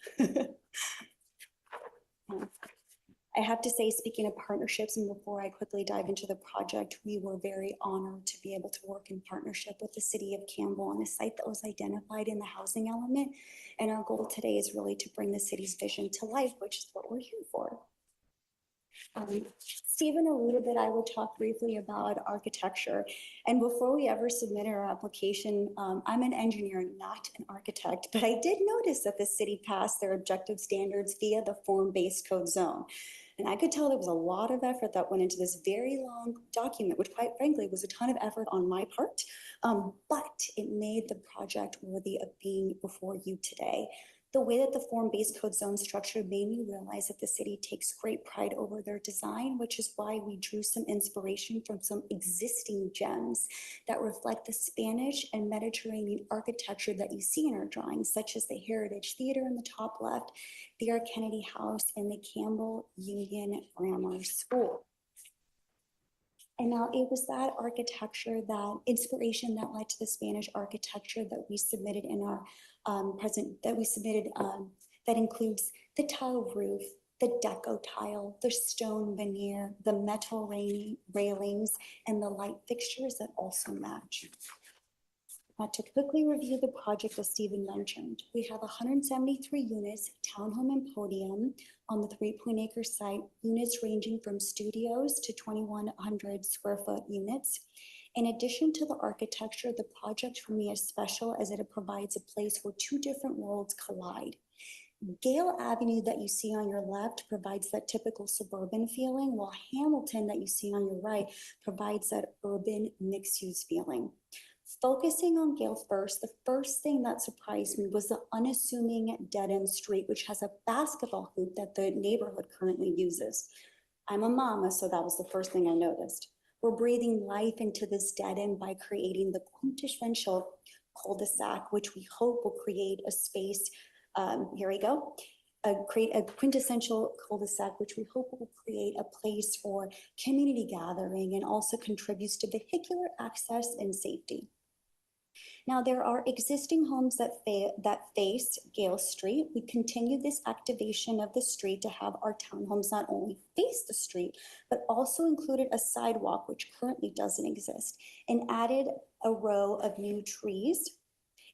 I have to say, speaking of partnerships, and before I quickly dive into the project, we were very honored to be able to work in partnership with the city of Campbell on a site that was identified in the housing element. And our goal today is really to bring the city's vision to life, which is what we're here for. Stephen alluded that I would talk briefly about architecture. And before we ever submitted our application, I'm an engineer, not an architect, but I did notice that the city passed their objective standards via the form-based code zone. And I could tell there was a lot of effort that went into this very long document, which quite frankly was a ton of effort on my part, but it made the project worthy of being before you today. The way that the form-based code zone structure made me realize that the city takes great pride over their design, which is why we drew some inspiration from some existing gems that reflect the Spanish and Mediterranean architecture that you see in our drawings, such as the Heritage Theater in the top left, the R. Kennedy House, and the Campbell Union Grammar School. And now it was that architecture, that inspiration that led to the Spanish architecture that we submitted in our that includes the tile roof, the deco tile, the stone veneer, the metal railings, and the light fixtures that also match. Now, to quickly review the project as Stephen mentioned, we have 173 units, townhome and podium on the 3.acre site, units ranging from studios to 2,100 square foot units. In addition to the architecture, the project for me is special as it provides a place where two different worlds collide. Gale Avenue that you see on your left provides that typical suburban feeling, while Hamilton that you see on your right provides that urban mixed-use feeling. Focusing on Gale first, the first thing that surprised me was the unassuming dead-end street, which has a basketball hoop that the neighborhood currently uses. I'm a mama, so that was the first thing I noticed. We're breathing life into this dead end by creating the quintessential cul-de-sac, which we hope will create a space, here we go, create a quintessential cul-de-sac, which we hope will create a place for community gathering and also contributes to vehicular access and safety. Now, there are existing homes that face Gale Street. We continue this activation of the street to have our townhomes not only face the street, but also included a sidewalk, which currently doesn't exist, and added a row of new trees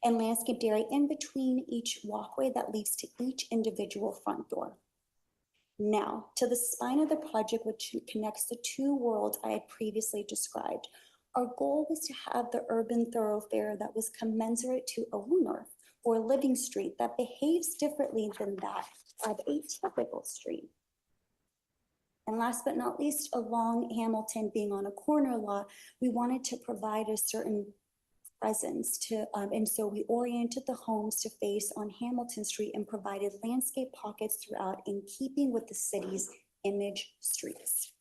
and landscaped area in between each walkway that leads to each individual front door. Now, to the spine of the project, which connects the two worlds I had previously described. Our goal was to have the urban thoroughfare that was commensurate to a Wooner or living street that behaves differently than that of a typical street. And last but not least, along Hamilton being on a corner lot, we wanted to provide a certain presence to, and so we oriented the homes to face on Hamilton Street and provided landscape pockets throughout in keeping with the city's image streets.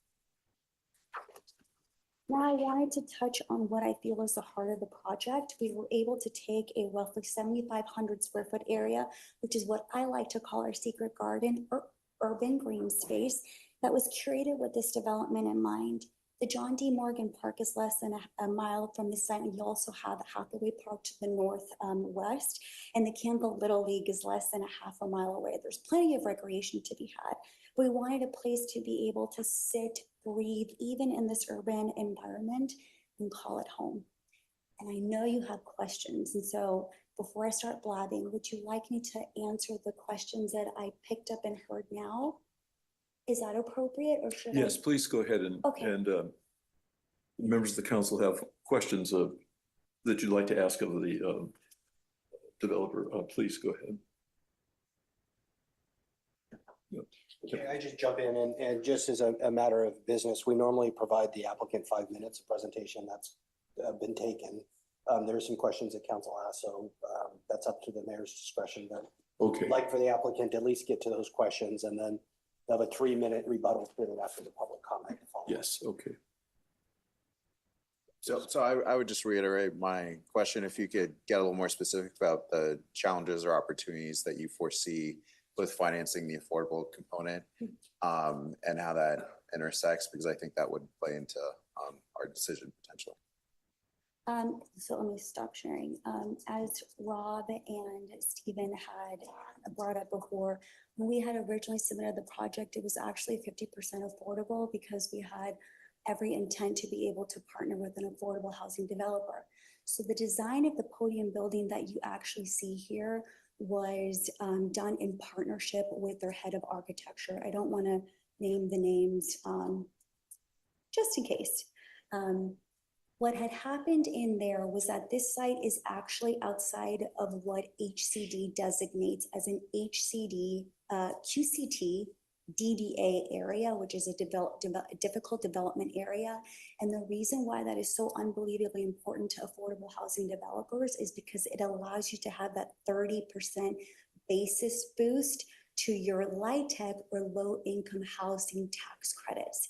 Now I wanted to touch on what I feel is the heart of the project. We were able to take a roughly 7,500 square foot area, which is what I like to call our secret garden or urban green space that was curated with this development in mind. The John D. Morgan Park is less than a mile from the site, and you also have Hathaway Park to the northwest, and the Campbell Little League is less than a half a mile away. There's plenty of recreation to be had. We wanted a place to be able to sit, breathe, even in this urban environment, and call it home. And I know you have questions, and so before I start blabbing, would you like me to answer the questions that I picked up and heard now? Is that appropriate, or should I? Yes, please go ahead and, Okay. Members of the council have questions that you'd like to ask of the developer. Please go ahead. Okay, I just jump in and just as a matter of business, we normally provide the applicant 5 minutes of presentation. That's been taken. There are some questions that council asked, so that's up to the mayor's discretion. But Okay. I'd like for the applicant to at least get to those questions and then have a 3-minute rebuttal period after the public comment to follow. Yes, okay. So I would just reiterate my question, if you could get a little more specific about the challenges or opportunities that you foresee with financing the affordable component, and how that intersects, because I think that would play into our decision potentially. So let me stop sharing. As Rob and Stephen had brought up before, when we had originally submitted the project, it was actually 50% affordable because we had every intent to be able to partner with an affordable housing developer. So the design of the podium building that you actually see here was done in partnership with their head of architecture. I don't want to name the names just in case. What had happened in there was that this site is actually outside of what HCD designates as an HCD QCT DDA area, which is a difficult development area. And the reason why that is so unbelievably important to affordable housing developers is because it allows you to have that 30% basis boost to your LIHTC or low income housing tax credits.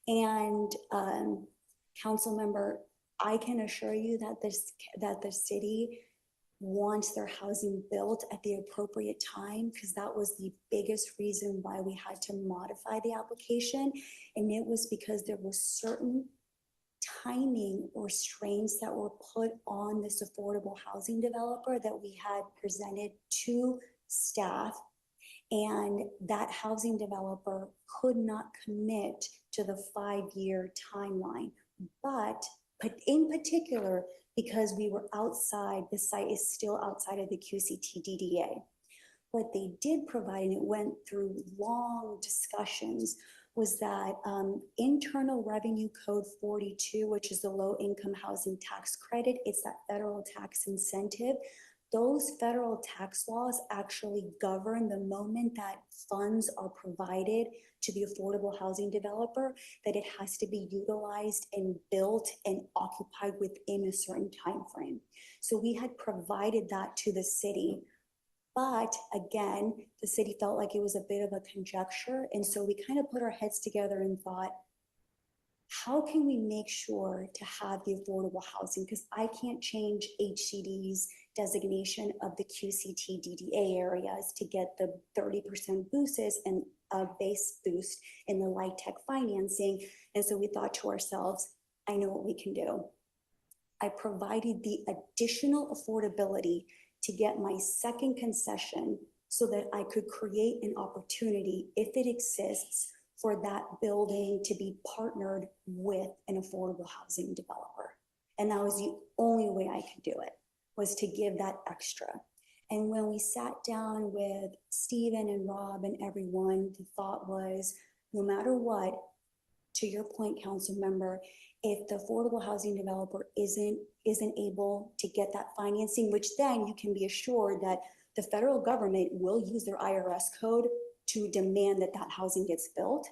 And council member, I can assure you that the city wants their housing built at the appropriate time, because that was the biggest reason why we had to modify the application. And it was because there was certain timing or strains that were put on this affordable housing developer that we had presented to staff, and that housing developer could not commit to the 5-year timeline. But in particular, because we were outside, the site is still outside of the QCT DDA. What they did provide, and it went through long discussions, was that Internal Revenue Code 42, which is the low income housing tax credit, it's that federal tax incentive. Those federal tax laws actually govern the moment that funds are provided to the affordable housing developer, that it has to be utilized and built and occupied within a certain time frame. So we had provided that to the city, but again, the city felt like it was a bit of a conjecture. And so we kind of put our heads together and thought, how can we make sure to have the affordable housing? Because I can't change HCD's designation of the QCT DDA areas to get the 30% boosts and a base boost in the light tech financing. And so we thought to ourselves, I know what we can do. I provided the additional affordability to get my second concession so that I could create an opportunity, if it exists, for that building to be partnered with an affordable housing developer. And that was the only way I could do it, was to give that extra. And when we sat down with Stephen and Rob and everyone, the thought was, no matter what, to your point, council member, if the affordable housing developer isn't able to get that financing, which then you can be assured that the federal government will use their IRS code to demand that that housing gets built.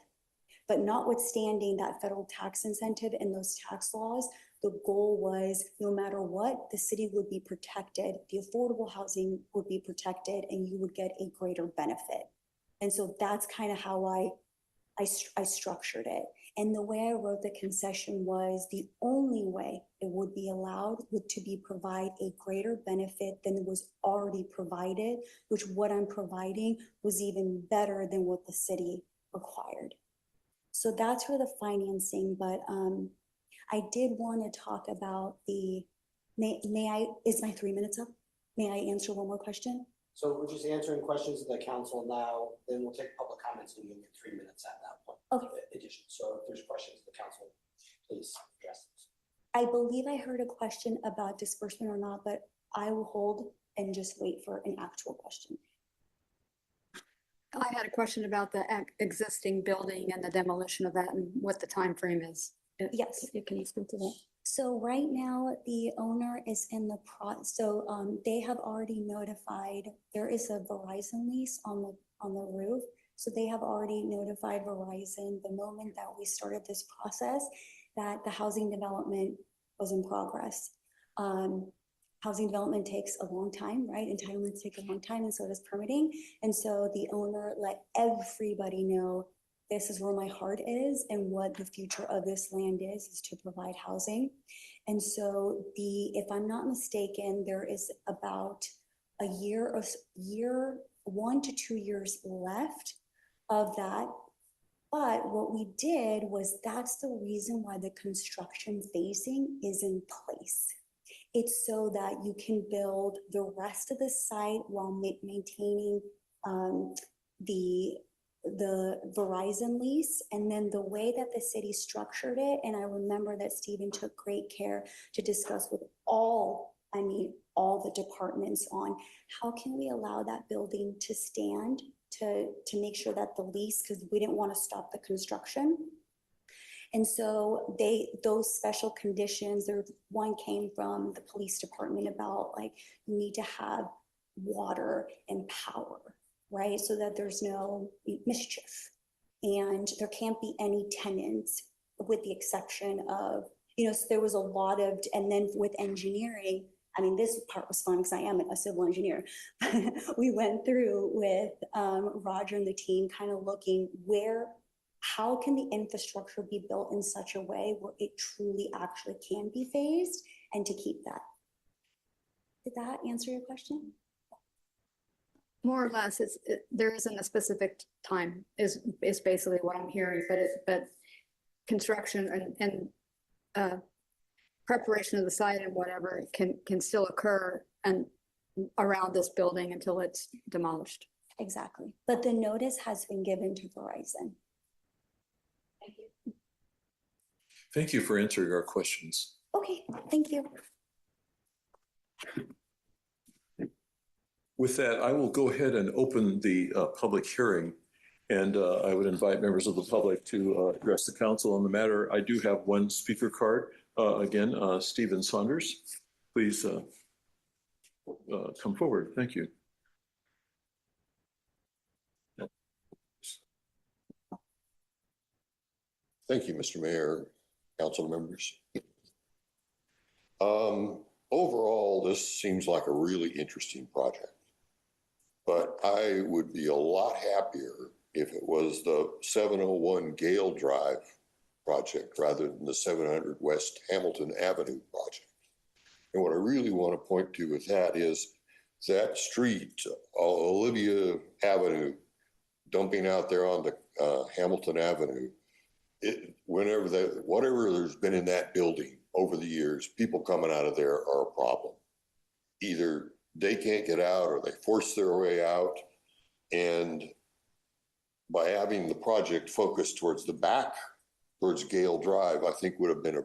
But notwithstanding that federal tax incentive and those tax laws, the goal was no matter what, the city would be protected, the affordable housing would be protected, and you would get a greater benefit. And so that's kind of how I structured it. And the way I wrote the concession was the only way it would be allowed would to be provide a greater benefit than was already provided, which what I'm providing was even better than what the city required. So that's for the financing, but I did want to talk about the, is my 3 minutes up? May I answer one more question? So we're just answering questions of the council now, then we'll take public comments and you'll get 3 minutes at that point. Okay. Addition. So if there's questions of the council, please address those. I believe I heard a question about disbursement or not, but I will hold and just wait for an actual question. I had a question about the existing building and the demolition of that and what the time frame is. Yes. Can you speak to that? So right now, the owner is in the they have already notified, there is a Verizon lease on the roof. So they have already notified Verizon the moment that we started this process that the housing development was in progress. Housing development takes a long time, right? Entitlements take a long time, and so does permitting. And so the owner let everybody know this is where my heart is and what the future of this land is to provide housing. And so if I'm not mistaken, there is about a year, 1 to 2 years left of that. But what we did was that's the reason why the construction phasing is in place. It's so that you can build the rest of the site while maintaining the Verizon lease. And then the way that the city structured it, and I remember that Stephen took great care to discuss with all the departments on how can we allow that building to stand to make sure that the lease, because we didn't want to stop the construction. And so those special conditions, one came from the police department about like, you need to have water and power, right? So that there's no mischief. And there can't be any tenants with the exception of, so there was a lot of, and then with engineering, this part was fun because I am a civil engineer. We went through with Roger and the team kind of looking how can the infrastructure be built in such a way where it truly actually can be phased and to keep that. Did that answer your question? More or less, there isn't a specific time is basically what I'm hearing, but construction and preparation of the site and whatever can still occur and around this building until it's demolished. Exactly. But the notice has been given to Verizon. Thank you. Thank you for answering our questions. Okay, thank you. With that, I will go ahead and open the public hearing. And I would invite members of the public to address the council on the matter. I do have one speaker card. Again, Stephen Saunders, please come forward. Thank you. Thank you, Mr. Mayor, council members. Overall, this seems like a really interesting project, but I would be a lot happier if it was the 701 Gale Drive project rather than the 700 West Hamilton Avenue project. And what I really want to point to with that is that street, Olivia Avenue, dumping out there on the Hamilton Avenue, whatever there's been in that building over the years, people coming out of there are a problem. Either they can't get out or they force their way out. And by having the project focused towards the back, towards Gale Drive, I think would have been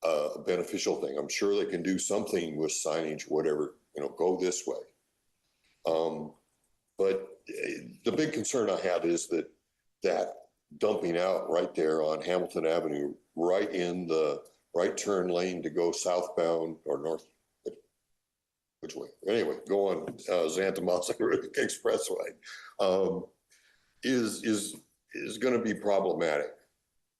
a beneficial thing. I'm sure they can do something with signage, whatever, go this way. But the big concern I have is that dumping out right there on Hamilton Avenue, right in the right turn lane to go southbound or north, which way? Anyway, go on Xantamasa Expressway, is going to be problematic,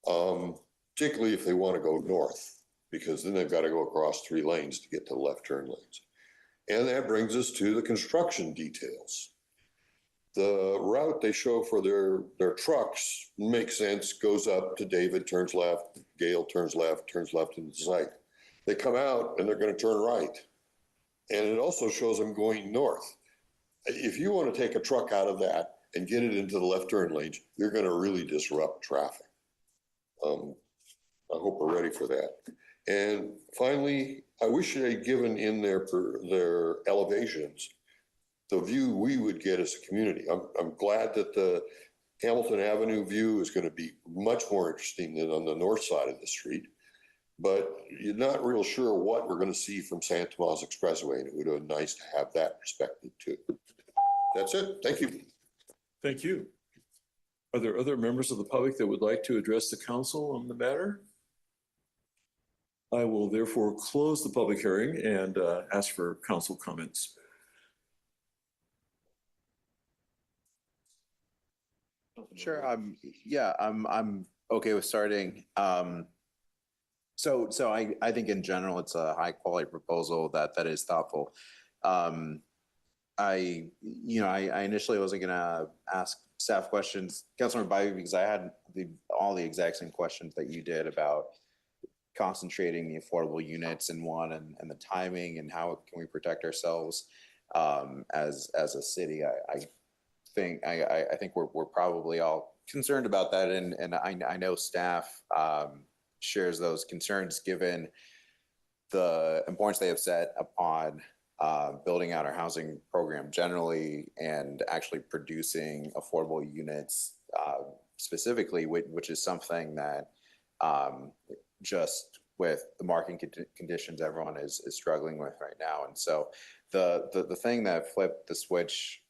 particularly if they want to go north, because then they've got to go across 3 lanes to get to the left turn lanes. And that brings us to the construction details. The route they show for their trucks makes sense, goes up to David, turns left, Gale turns left into the site. They come out and they're going to turn right. And it also shows them going north. If you want to take a truck out of that and get it into the left turn lanes, you're going to really disrupt traffic. I hope we're ready for that. And finally, I wish they had given in their elevations the view we would get as a community. I'm glad that the Hamilton Avenue view is going to be much more interesting than on the north side of the street, but you're not real sure what we're going to see from Santa Tomas Expressway, and it would have been nice to have that perspective too. That's it. Thank you. Thank you. Are there other members of the public that would like to address the council on the matter? I will therefore close the public hearing and ask for council comments. Sure. Yeah, I'm okay with starting. So I think in general, it's a high quality proposal that is thoughtful. I initially wasn't gonna ask staff questions, Councilmember Bybee, because I had all the exact same questions that you did about concentrating the affordable units in one and the timing and how can we protect ourselves as a city. I think we're probably all concerned about that, and I know staff shares those concerns given the importance they have set upon building out our housing program generally and actually producing affordable units specifically, which is something that just with the market conditions everyone is struggling with right now. And so the thing that flipped the switch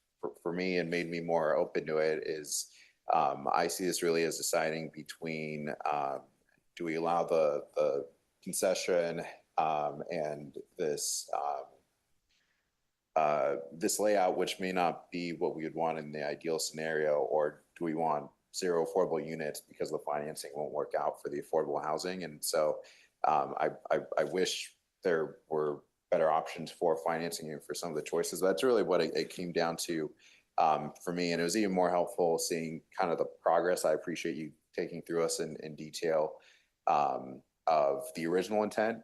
for me and made me more open to it is I see this really as deciding between do we allow the concession and this this layout, which may not be what we would want in the ideal scenario, or do we want 0 affordable units because the financing won't work out for the affordable housing? And so I wish there were better options for financing and for some of the choices. That's really what it came down to for me. And it was even more helpful seeing kind of the progress. I appreciate you taking through us in detail of the original intent,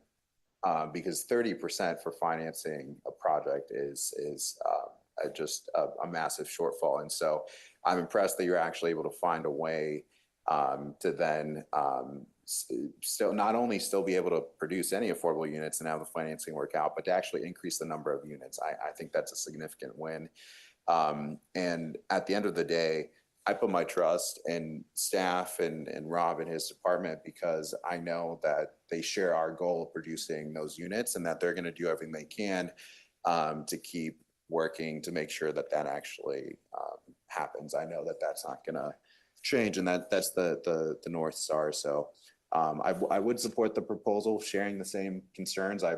because 30% for financing a project is just a massive shortfall. And so I'm impressed that you're actually able to find a way to then still not only still be able to produce any affordable units and have the financing work out, but to actually increase the number of units. I think that's a significant win. And at the end of the day, I put my trust in staff and Rob and his department, because I know that they share our goal of producing those units and that they're going to do everything they can to keep working to make sure that that actually happens. I know that that's not going to change, and that's the North Star. So I would support the proposal, sharing the same concerns. I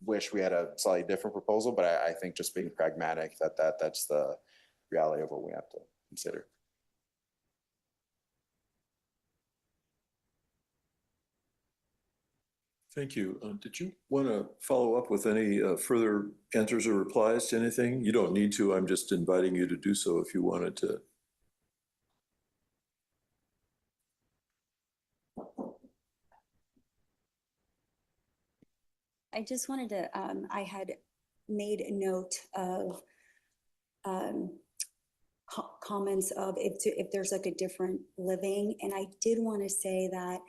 wish we had a slightly different proposal, but I think just being pragmatic, that's the reality of what we have to consider. Thank you. Did you want to follow up with any further answers or replies to anything? You don't need to. I'm just inviting you to do so if you wanted to. I just wanted to, I had made a note of comments of if there's like a different living. And I did want to say that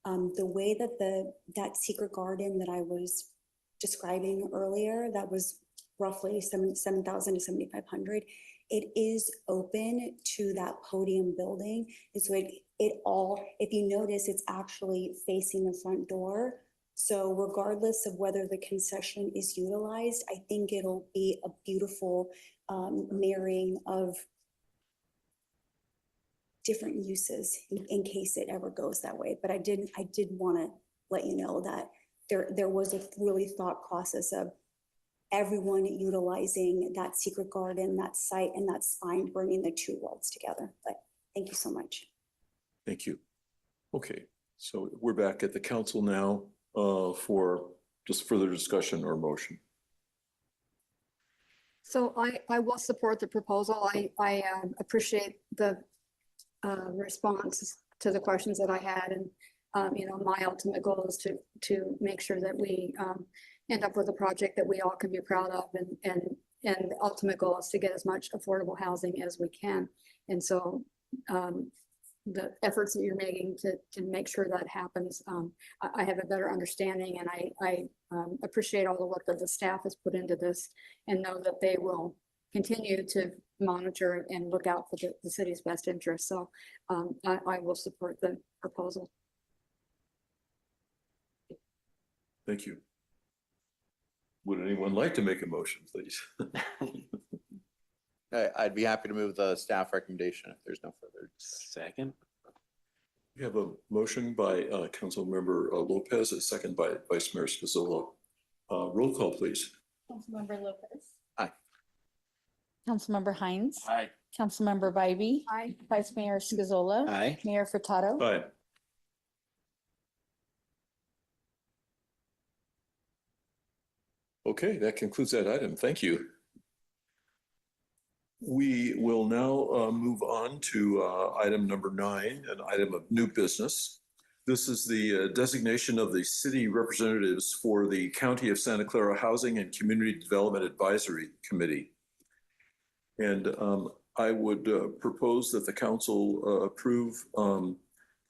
the way that that secret garden that I was describing earlier, that was roughly 7,000 to 7,500, it is open to that podium building. It's like if you notice, it's actually facing the front door. So regardless of whether the concession is utilized, I think it'll be a beautiful marrying of different uses in case it ever goes that way. But I did want to let you know that there was a really thought process of everyone utilizing that secret garden, that site, and that spine, bringing the two worlds together. But thank you so much. Thank you. Okay, so we're back at the council now for just further discussion or motion. So I will support the proposal. I appreciate the response to the questions that I had. And, you know, my ultimate goal is to make sure that we end up with a project that we all can be proud of. And the ultimate goal is to get as much affordable housing as we can. And so the efforts that you're making to make sure that happens, I have a better understanding, and I appreciate all the work that the staff has put into this, and know that they will continue to monitor and look out for the city's best interest. So I will support the proposal. Thank you. Would anyone like to make a motion, please? I'd be happy to move the staff recommendation if there's no further. Second. We have a motion by Councilmember Lopez, a second by Vice Mayor Scazola. Roll call, please. Councilmember Lopez. Aye. Councilmember Hines. Aye. Councilmember Bybee. Aye. Vice Mayor Scazola. Aye. Mayor Furtado. Aye. Okay, that concludes that item. Thank you. We will now move on to item number 9, an item of new business. This is the designation of the city representatives for the County of Santa Clara Housing and Community Development Advisory Committee. And I would propose that the council approve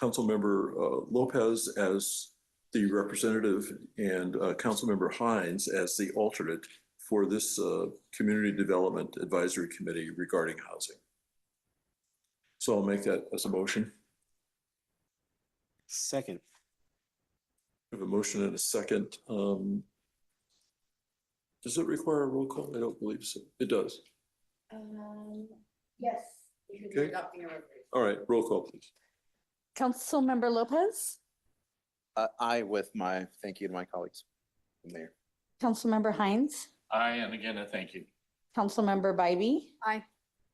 Councilmember Lopez as the representative and Councilmember Hines as the alternate for this Community Development Advisory Committee regarding housing. So I'll make that as a motion. Second. We have a motion and a second. Does it require a roll call? I don't believe so. It does. Yes. Okay. All right, roll call, please. Councilmember Lopez. Aye, with my thank you to my colleagues from there. Councilmember Hines. Aye, and again, a thank you. Councilmember Bybee. Aye.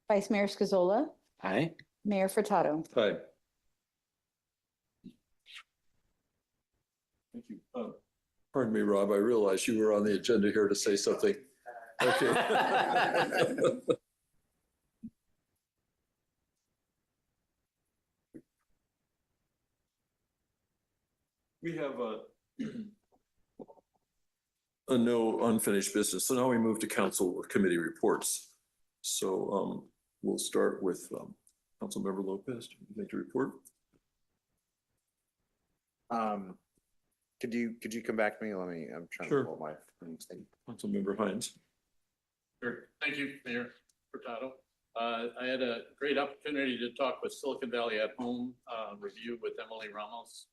Vice Mayor Scazola. Aye. Mayor Furtado. Aye. Thank you. Pardon me, Rob, I realized you were on the agenda here to say something. Okay. We have a no unfinished business. So now we move to council or committee reports. So we'll start with Councilmember Lopez. Do you think to report? Could you come back to me? I'm trying Sure. to pull my thing. Councilmember Hines. Sure. Thank you, Mayor Furtado. I had a great opportunity to talk with Silicon Valley at Home review with Emily Ramos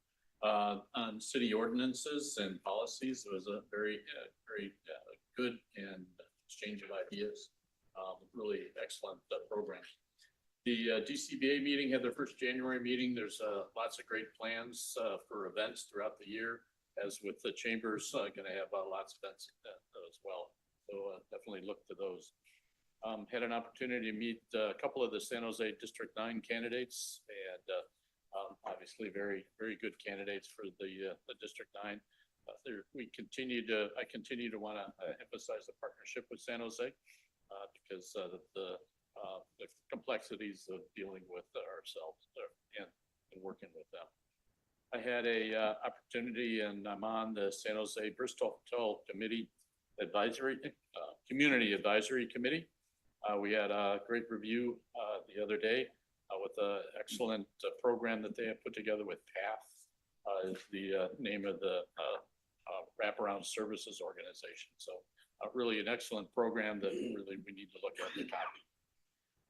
on city ordinances and policies. It was a very good and exchange of ideas. Really excellent program. The DCBA meeting had their first January meeting. There's lots of great plans for events throughout the year, as with the chambers going to have lots of events as well. So definitely look to those. Had an opportunity to meet a couple of the San Jose District 9 candidates, and obviously very good candidates for the District 9. I continue to want to emphasize the partnership with San Jose because the complexities of dealing with ourselves and working with them. I had a opportunity, and I'm on the San Jose Bristol Hotel Committee Community Advisory Committee. We had a great review the other day with an excellent program that they have put together with PATH, is the name of the wraparound services organization. So really an excellent program that really we need to look at the copy.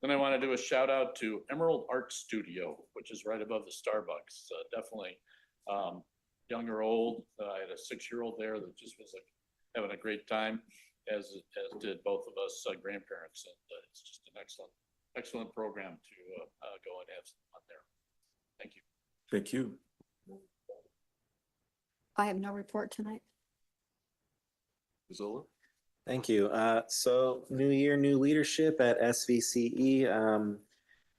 Then I want to do a shout out to Emerald Art Studio, which is right above the Starbucks. Definitely young or old. I had a 6-year-old there that just was having a great time, as did both of us grandparents. And it's just an excellent program to go and have some fun there. Thank you. Thank you. I have no report tonight. Zola? Thank you. So new year, new leadership at SVCE.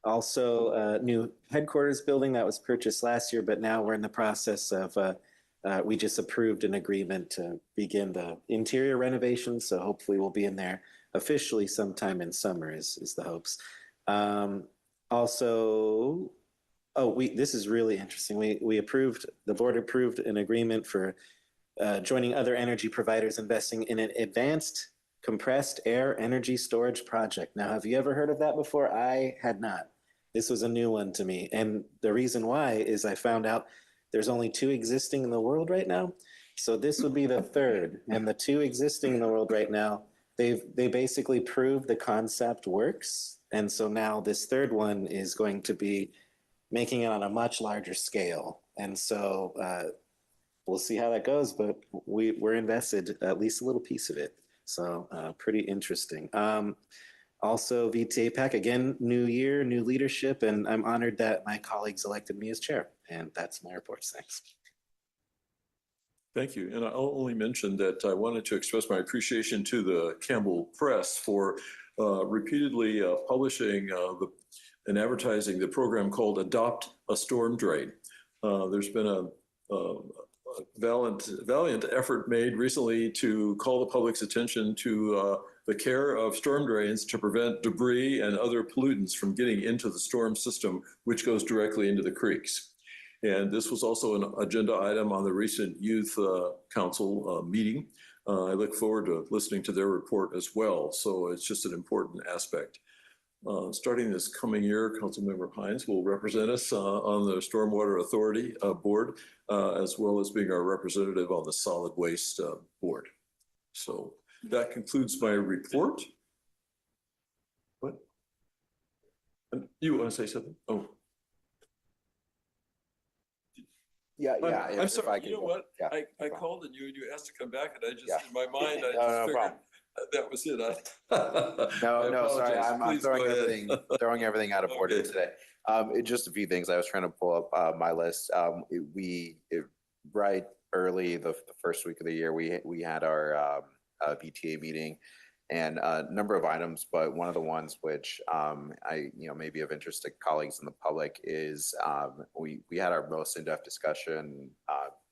Also, new headquarters building that was purchased last year, but now we're in the process of, we just approved an agreement to begin the interior renovation. So hopefully we'll be in there officially sometime in summer is the hopes. Also, this is really interesting. The board approved an agreement for joining other energy providers investing in an advanced compressed air energy storage project. Now, have you ever heard of that before? I had not. This was a new one to me. And the reason why is I found out there's only 2 existing in the world right now. So this would be the third. And the 2 existing in the world right now, they basically proved the concept works. And so now this third one is going to be making it on a much larger scale. And so we'll see how that goes, but we're invested at least a little piece of it. So pretty interesting. Also, VTA PAC, again, new year, new leadership, and I'm honored that my colleagues elected me as chair. And that's my reports. Thanks. Thank you. And I'll only mention that I wanted to express my appreciation to the Campbell Press for repeatedly publishing and advertising the program called Adopt a Storm Drain. There's been a valiant effort made recently to call the public's attention to the care of storm drains to prevent debris and other pollutants from getting into the storm system, which goes directly into the creeks. And this was also an agenda item on the recent Youth Council meeting. I look forward to listening to their report as well. So it's just an important aspect. Starting this coming year, Councilmember Hines will represent us on the Stormwater Authority Board, as well as being our representative on the Solid Waste Board. So that concludes my report. What? You want to say something? Oh. Yeah. I'm sorry. You know what? Yeah, I called and you asked to come back, and I just in my mind I just figured that was it. No, sorry. I'm throwing everything out of order today. Just a few things. I was trying to pull up my list. Right early the first week of the year, we had our VTA meeting, and a number of items, but one of the ones which may be of interest to colleagues in the public is we had our most in-depth discussion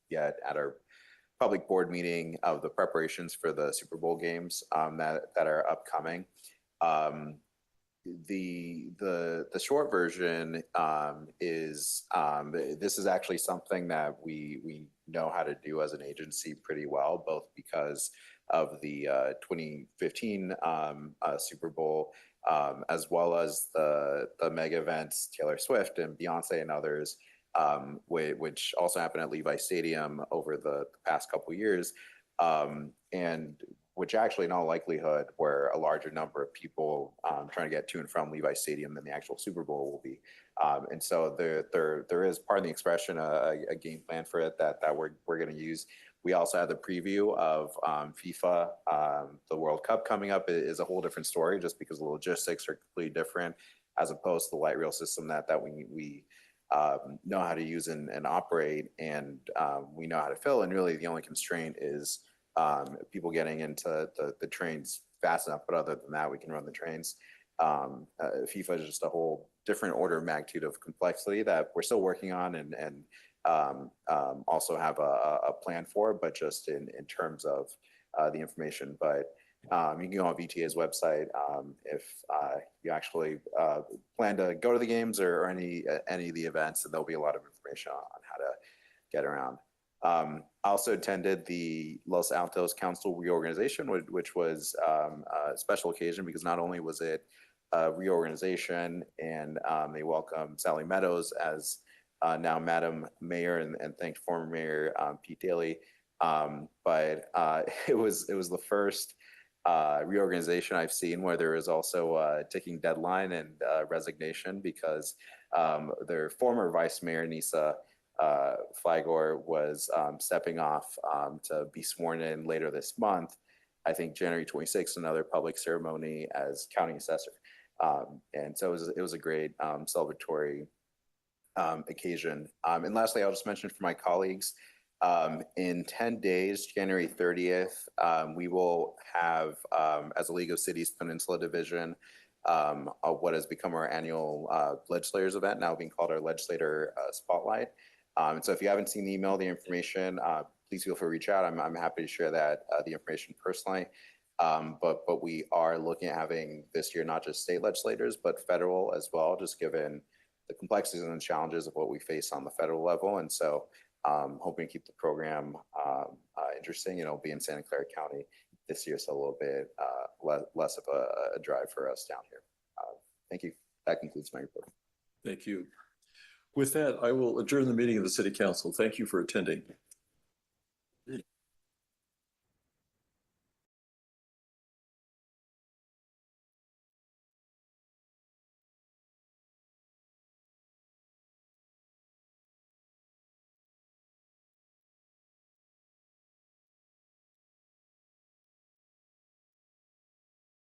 yet at our public board meeting of the preparations for the Super Bowl games that are upcoming. The short version is this is actually something that we know how to do as an agency pretty well, both because of the 2015 Super Bowl, as well as the mega events, Taylor Swift and Beyonce and others, which also happened at Levi Stadium over the past couple of years, and which actually in all likelihood were a larger number of people trying to get to and from Levi Stadium than the actual Super Bowl will be. And so there is, pardon the expression, a game plan for it that we're going to use. We also have the preview of FIFA. The World Cup coming up is a whole different story, just because the logistics are completely different, as opposed to the light rail system that we know how to use and operate, and we know how to fill. And really, the only constraint is people getting into the trains fast enough. But other than that, we can run the trains. FIFA is just a whole different order of magnitude of complexity that we're still working on and also have a plan for, but just in terms of the information. But you can go on VTA's website if you actually plan to go to the games or any of the events, and there'll be a lot of information on get around. I also attended the Los Altos Council reorganization, which was a special occasion because not only was it a reorganization and they welcomed Sally Meadows as now Madam Mayor and thanked former Mayor Pete Daly, but it was the first reorganization I've seen where there is also a ticking deadline and resignation because their former Vice Mayor Nisa Flagor was stepping off to be sworn in later this month. I think January 26th, another public ceremony as county assessor. And so it was a great celebratory occasion. And lastly, I'll just mention for my colleagues, in 10 days, January 30th, we will have, as a League of Cities Peninsula Division, what has become our annual legislators event, now being called our Legislator Spotlight. And so if you haven't seen the email, the information, please feel free to reach out. I'm happy to share that, the information personally. But we are looking at having this year, not just state legislators, but federal as well, just given the complexities and the challenges of what we face on the federal level. And so hoping to keep the program interesting, be in Santa Clara County this year, so a little bit less of a drive for us down here. Thank you. That concludes my report. Thank you. With that, I will adjourn the meeting of the City Council. Thank you for attending.